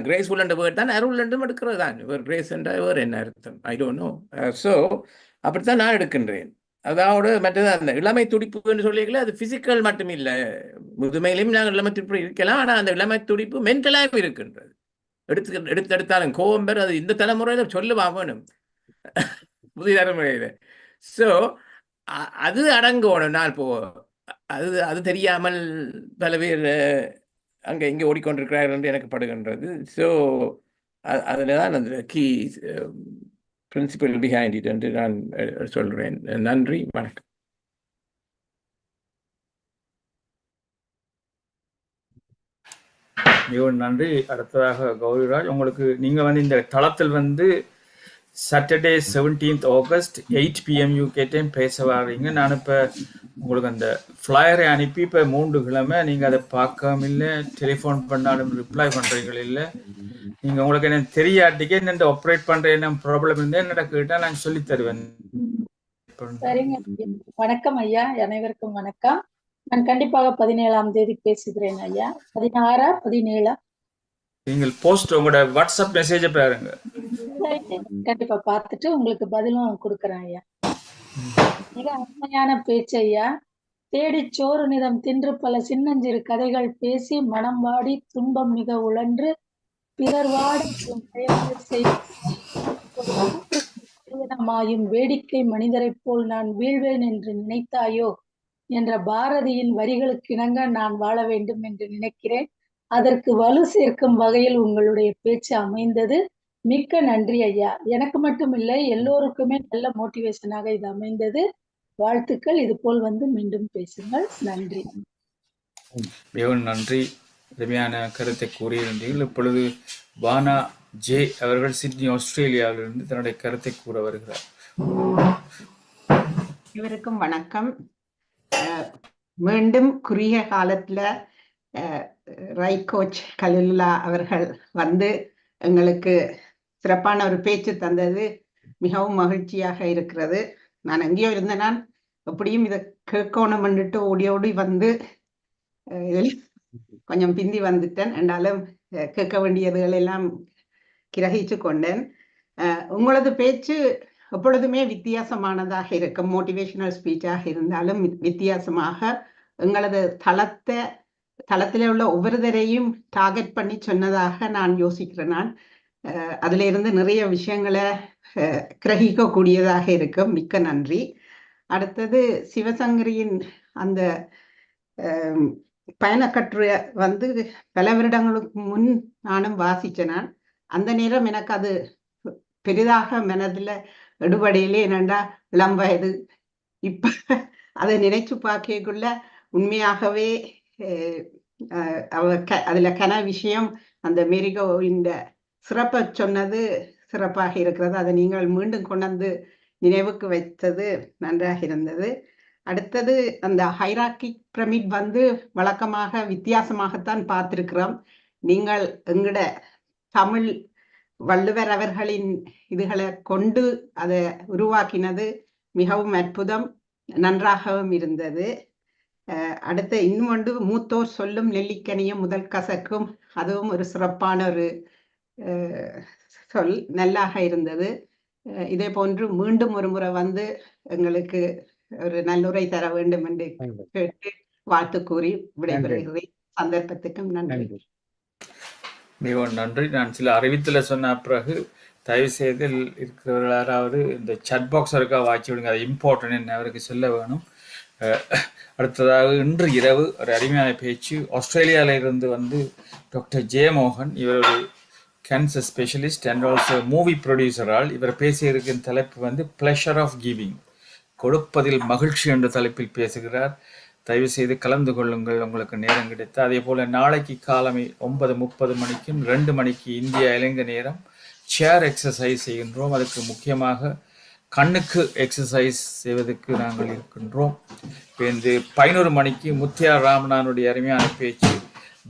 கிரேஸ்ஃபுல் என்ற வேர்ட் தான் அருள் என்றும் எடுக்கிறது தான். கிரேஸ் என்ற வேறு என்ன அர்த்தம் ஐ டோன்ட் நோ. ஸோ அப்படித்தான் நான் எடுக்கின்றேன். அதாவது மற்றது அந்த இளமை துடிப்பு என்று சொல்லிக்கல, அது பிசிக்கல் மட்டும் இல்லை. முதுமையிலையும் நாங்கள் இளமை துடிப்பு இருக்கலாம். ஆனால் அந்த இளமை துடிப்பு மென்டலாகவும் இருக்கின்றது. எடுத்தாலும் கோவம் பெற அது இந்த தலைமுறையில் சொல்லுவா வேணும், புதிய தலைமுறையில். ஸோ அது அடங்கணும். நான் இப்போ அது தெரியாமல் பல பேர் அங்கே இங்கே ஓடிக்கொண்டிருக்கிறார்கள் என்று எனக்கு படுகின்றது. ஸோ அதில் தான் அந்த கீ பிரின்சிபல் பிஹைண்ட் இட் என்று நான் சொல்கிறேன். நன்றி, வணக்கம். மிகவும் நன்றி. அடுத்ததாக கௌரிராஜ், உங்களுக்கு நீங்கள் வந்து இந்த தளத்தில் Saturday 17th August 8 PM UK time பேச வர்றீங்க. நான் இப்போ உங்களுக்கு அந்த ஃப்ளையரை அனுப்பி இப்போ 3 கிழமை நீங்கள் அதை பார்க்காம இல்லை, டெலிஃபோன் பண்ணாலும் ரிப்ளை பண்ணுறீர்கள் இல்லை. நீங்கள் உங்களுக்கு என்ன தெரியாட்டிக்கே என்ன ஆப்ரேட் பண்ணுற என்ன ப்ராப்ளம் இருந்தால் என்னோட கேட்டால் நான் சொல்லி தருவேன். சரிங்க. வணக்கம் ஐயா, அனைவருக்கும் வணக்கம். நான் கண்டிப்பாக 17ஆம் தேதி பேசுகிறேன் ஐயா. 16 17 நீங்கள் போஸ்ட் உங்களோட வாட்ஸ்அப் மெசேஜை பாருங்க. கண்டிப்பா பார்த்துட்டு உங்களுக்கு பதிலும் கொடுக்குறேன் ஐயா. மிக அருமையான பேச்சு ஐயா. தேடி சோறு நிதம் தின்று பல சின்னஞ்சிறு கதைகள் பேசி மனம் வாடி துன்பம் மிக உழன்று பிறர் வாடும் மாயும் வேடிக்கை மனிதரைப் போல் நான் வீழ்வேன் என்று நினைத்தாயோ என்ற பாரதியின் வரிகளுக்கு இணங்க நான் வாழ வேண்டும் என்று நினைக்கிறேன். அதற்கு வலு சேர்க்கும் வகையில் உங்களுடைய பேச்சு அமைந்தது. மிக்க நன்றி ஐயா. எனக்கு மட்டும் இல்லை, எல்லோருக்குமே நல்ல மோட்டிவேஷனாக இது அமைந்தது. வாழ்த்துக்கள். இது போல் மீண்டும் பேசுங்கள். நன்றி. மிகவும் நன்றி. எளிமையான கருத்தை கூறியிருந்தீர்கள். இப்பொழுது வானா ஜே அவர்கள் சிட்னி ஆஸ்திரேலியாவிலிருந்து தன்னுடைய கருத்தை கூற வருகிறார். இவருக்கும் வணக்கம். மீண்டும் குறுகிய காலத்துல ரைட் கோச் கலிலுல்லா அவர்கள் எங்களுக்கு சிறப்பான ஒரு பேச்சு தந்தது மிகவும் மகிழ்ச்சியாக இருக்கிறது. நான் எங்கேயோ இருந்தேன், நான் எப்படியும் இதை கேட்கணும் பண்ணிட்டு ஓடி இதில் கொஞ்சம் பிந்தி வந்துட்டேன். என்றாலும் கேட்க வேண்டியதுகள் எல்லாம் கிரகிச்சு கொண்டேன். உங்களது பேச்சு எப்பொழுதுமே வித்தியாசமானதாக இருக்கும். மோட்டிவேஷனல் ஸ்பீச்சாக இருந்தாலும் வித்தியாசமாக எங்களது தளத்திலே உள்ள ஒவ்வொருத்தரையும் டார்கெட் பண்ணி சொன்னதாக நான் யோசிக்கிறேன். நான் அதுல இருந்து நிறைய விஷயங்களை கிரகிக்கக்கூடியதாக இருக்கும். மிக்க நன்றி. அடுத்தது சிவசங்கரியின் அந்த பயணக்கட்டுரை வந்து பல வருடங்களுக்கு முன் நானும் வாசிச்சேன். நான் அந்த நேரம் எனக்கு அது பெரிதாக மனதுல எடுபடையிலே என்னண்டா இளம் வயது. இப்ப அதை நினைச்சு பார்க்கக்குள்ள உண்மையாகவே அதுல விஷயம் அந்த மெரிகோவின் சிறப்பை சொன்னது சிறப்பாக இருக்கிறது. அதை நீங்கள் மீண்டும் கொண்டு நினைவுக்கு வைத்தது நன்றாக இருந்தது. அடுத்தது அந்த ஹைரார்கிக் பிரமிட் வந்து வழக்கமாக வித்தியாசமாகத்தான் பார்த்திருக்கிறோம். நீங்கள் எங்கட தமிழ் வள்ளுவர் அவர்களின் இதுகளை கொண்டு அதை உருவாக்கினது மிகவும் அற்புதம், நன்றாகவும் இருந்தது. அடுத்த இன்னும் ஒன்று மூத்தோர் சொல்லும் நெல்லிக்கனியும் முதல் கசக்கும், அதுவும் ஒரு சிறப்பான ஒரு சொல், நல்லாக இருந்தது. இதே போன்று மீண்டும் ஒரு முறை வந்து எங்களுக்கு ஒரு நல்லுரை தர வேண்டும் என்று கேட்டு வாழ்த்து கூறி விடைபெறுகிறேன். சந்தர்ப்பத்துக்கும் நன்றி. மிகவும் நன்றி. நான் சில அறிவித்தல சொன்ன பிறகு தயவு செய்து இருக்கிறவர்கள் யாராவது இந்த சட் பாக்ஸ் இருக்கா வாட்சி விடுங்க. அது இம்பார்ட்டன்ட் அவருக்கு சொல்ல வேணும். அடுத்ததாக இன்று இரவு ஒரு அருமையான பேச்சு ஆஸ்திரேலியாவிலிருந்து வந்து டாக்டர் ஜெயமோகன், இவர் ஒரு cancer specialist and also movie ப்ரொடியூசரால் இவர் பேசியிருக்கும் தலைப்பு வந்து ப்ளஷர் ஆஃப் கிவிங், கொடுப்பதில் மகிழ்ச்சி என்ற தலைப்பில் பேசுகிறார். தயவு செய்து கலந்து கொள்ளுங்கள் உங்களுக்கு நேரம் கிடைத்து. அதே போல் நாளைக்கு காலமே 9:30 மணிக்கும் 2 மணிக்கு இந்தியா இலங்கை நேரம் சேர் எக்ஸசைஸ் செய்கின்றோம். அதுக்கு முக்கியமாக கண்ணுக்கு எக்ஸசைஸ் செய்வதற்கு நாங்கள் இருக்கின்றோம். இந்த 11 மணிக்கு முத்தியா ராமநாதனுடைய அருமையான பேச்சு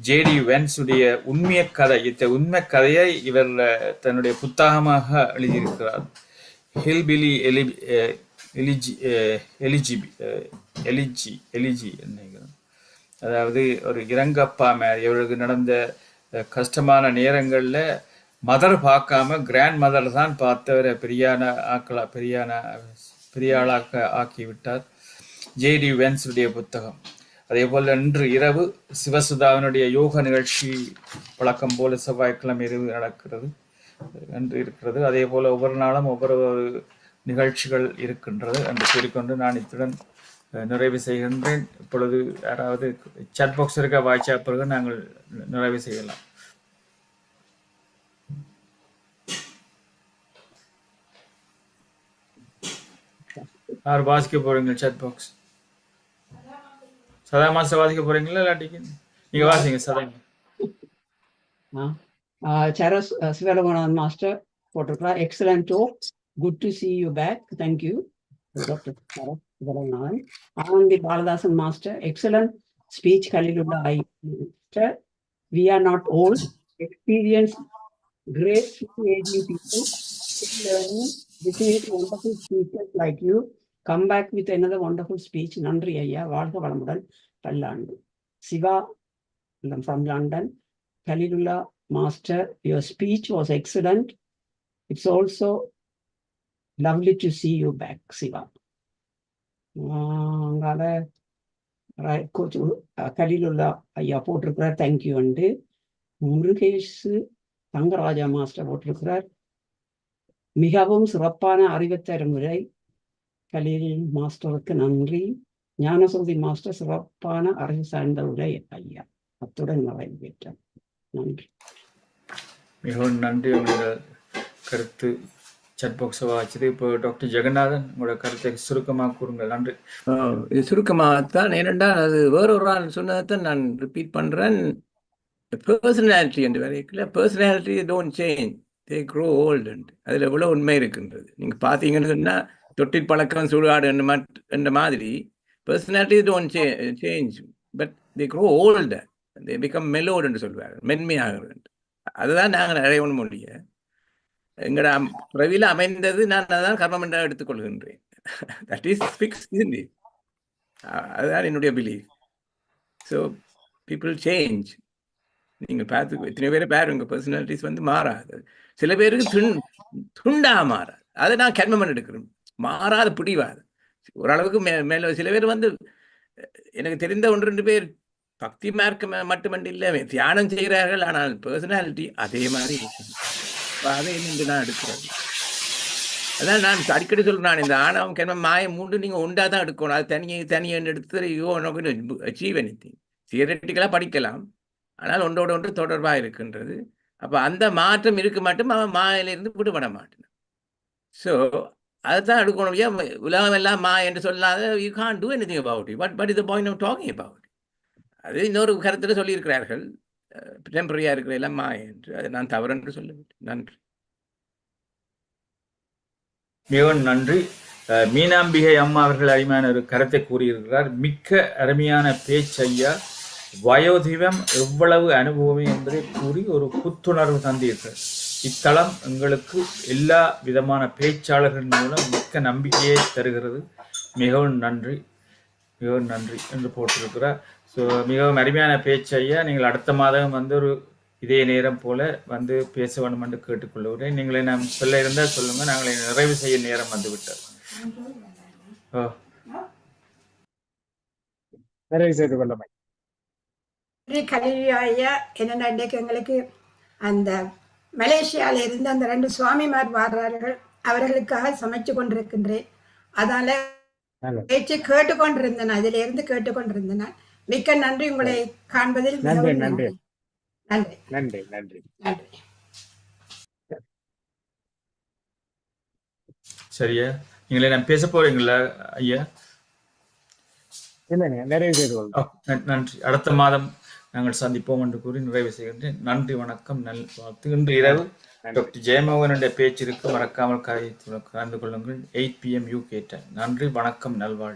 ஜேடி வென்ஸுடைய உண்மைய கதை. இந்த உண்மை கதையை இவர் தன்னுடைய புத்தகமாக எழுதியிருக்கிறார். ஹில்பிலி எலிஜி நினைக்கிறேன். அதாவது ஒரு இறங்கப்பா மேரி இவருக்கு நடந்த கஷ்டமான நேரங்களில் மதர் பார்க்காம கிராண்ட் மதர் தான் பார்த்தவரை பெரிய ஆளாக்க ஆக்கிவிட்டார். ஜேடி வென்ஸுடைய புத்தகம். அதே போல் இன்று இரவு சிவசுதாவினுடைய யோக நிகழ்ச்சி வழக்கம் போல செவ்வாய்க்கிழமை இரவு நடக்கிறது என்று இருக்கிறது. அதே போல் ஒவ்வொரு நாளும் ஒவ்வொரு நிகழ்ச்சிகள் இருக்கின்றது என்று கூறிக்கொண்டு நான் இத்துடன் நிறைவு செய்கின்றேன். இப்பொழுது யாராவது சாட் பாக்ஸ் இருக்க வாய்ச்சா பிறகு நாங்கள் நிறைவு செய்யலாம். யார் வாசிக்க போறீங்க? சாட் பாக்ஸ் சதா மாஸ்டர் வாசிக்க போறீங்களா இல்லாட்டிக்கு நீங்க வாசிங்க. சதாங்க சரஸ் சிவலோகநாதன் மாஸ்டர் போட்டிருக்கிறார். Excellent talk, good to see you back. Thank you Dr. Sarath Sivalongan. Anandi Baladasan master, excellent speech. Khalilullah I master, we are not old, experienced, great aging people, still learning. Listening to wonderful speakers like you, come back with another wonderful speech. Nandri Ayya, வாழ்க வளமுடன், பல்லாண்டு. Siva from London. Khalilullah master, your speech was excellent. It's also lovely to see you back, Siva. Coach Kalilullah ஐயா போட்டிருக்கிறார். Thank you. And Murugesh Thangaraja master போட்டிருக்கிறார். மிகவும் சிறப்பான அறிவுத்தரும் உரை கலில் மாஸ்டருக்கு நன்றி. ஞானசுருதி மாஸ்டர் சிறப்பான அறிவு சார்ந்த உரை ஐயா. அத்துடன் நிறைவு பெற்றார். நன்றி. மிகவும் நன்றி. உங்களோட கருத்து சாட் பாக்ஸ் வாசிச்சது. இப்போ டாக்டர் ஜெகநாதன் உங்களோட கருத்தை சுருக்கமாக கூறுங்கள். நன்றி. இது சுருக்கமாகத்தான். ஏனென்றால் அது வேறொரு ஆள் சொன்னதைத்தான் நான் ரிப்பீட் பண்ணுறேன். பர்சனாலிட்டி என்று வரைக்கல, personality don't change, they grow old. அதில் எவ்வளோ உண்மை இருக்கின்றது. நீங்கள் பார்த்தீங்கன்னு சொன்னால் தொட்டில் பழக்கம் சுடுகாடு என்ற மாதிரி personality don't change, but they grow old, they become mellow என்று சொல்வார்கள், மென்மையாகிறது. அதுதான் நாங்கள் அடைய முடிய எங்களோட பிறவியில் அமைந்தது. நான் அதான் கர்மம் என்று எடுத்துக்கொள்கின்றேன். That is fix. அதுதான் என்னுடைய பிலீஃப். So people change. நீங்கள் பார்த்து எத்தனை பேரை பாருங்க, பர்சனாலிட்டிஸ் வந்து மாறாது. சில பேருக்கு துண்டா மாறாது. அதை நான் கர்மம் எடுக்கிறேன், மாறாத பிடிவாது. ஓரளவுக்கு மேல சில பேர் வந்து எனக்கு தெரிந்த 1-2 பேர் பக்தி மார்க்க மட்டுமன்றி இல்லை, தியானம் செய்கிறார்கள், ஆனால் பர்சனாலிட்டி அதே மாதிரி இருக்கும். அதை என்ன நான் எடுக்கிறது. அதான் நான் அடிக்கடி சொல்றேன், இந்த ஆணவம் கர்மம் மாயம் 3 நீங்க ஒன்றா தான் எடுக்கணும். அது தனியே எடுத்து அச்சீவ் எனிதிங். தியரட்டிக்கலா படிக்கலாம், ஆனால் ஒன்றோட ஒன்று தொடர்பா இருக்கின்றது. அப்ப அந்த மாற்றம் இருக்க மட்டும் அவன் மாயிலிருந்து விடுபட மாட்டான். ஸோ அதுதான் எடுக்கணும். உலகம் எல்லாம் மா என்று சொல்லாத, you can't do anything about it. But is the point of talking about. அது இன்னொரு கருத்தில் சொல்லியிருக்கிறார்கள், டெம்பரரியா இருக்கிற எல்லாம் மா என்று. அதை நான் தவறு என்று சொல்லவில்லை. நன்றி. மிகவும் நன்றி. மீனாம்பிகை அம்மா அவர்கள் அருமையான ஒரு கருத்தை கூறியிருக்கிறார். மிக்க அருமையான பேச்சையா, வயோதிபம் எவ்வளவு அனுபவம் என்பதை கூறி ஒரு புத்துணர்வு தந்தீர்கள். இத்தளம் எங்களுக்கு எல்லா விதமான பேச்சாளர்கள் மூலம் மிக்க நம்பிக்கையை தருகிறது. மிகவும் நன்றி, மிகவும் நன்றி என்று போட்டிருக்கிறார். ஸோ மிகவும் அருமையான பேச்சையா. நீங்கள் அடுத்த மாதம் வந்து ஒரு இதே நேரம் போல வந்து பேச வேண்டும் என்று கேட்டுக்கொள்கிறேன். நீங்களை நாம் சொல்ல இருந்தால் சொல்லுங்க, நாங்களை நிறைவு செய்ய நேரம் வந்துவிட்டது. நிறைவு செய்து கொள்ளமை. ஐயா, என்னென்ன இன்றைக்கு எங்களுக்கு அந்த மலேசியால இருந்து அந்த 2 சுவாமிமார் வர்றார்கள், அவர்களுக்காக சமைச்சு கொண்டிருக்கின்றேன். அதனால பேச்சு கேட்டுக்கொண்டிருந்தேன், அதில இருந்து கேட்டுக்கொண்டிருந்தேன். மிக்க நன்றி. உங்களை காண்பதில் நன்றி மிகவும் நன்றி நன்றி நன்றி நன்றி நன்றி. சரியா? நீங்களே நான் பேச போறீங்களா ஐயா? இல்லைங்க, நிறைவு செய்து கொள்ளும். நன்றி. அடுத்த மாதம் நாங்கள் சந்திப்போம் என்று கூறி நிறைவு செய்கின்றேன். நன்றி, வணக்கம், நல்வாழ்த்து. இன்று இரவு டாக்டர் ஜெயமோகனுடைய பேச்சிற்கு மறக்காமல் கலந்து கொள்ளுங்கள். 8 PM UK டைம். நன்றி, வணக்கம், நல்வாழ்த்து.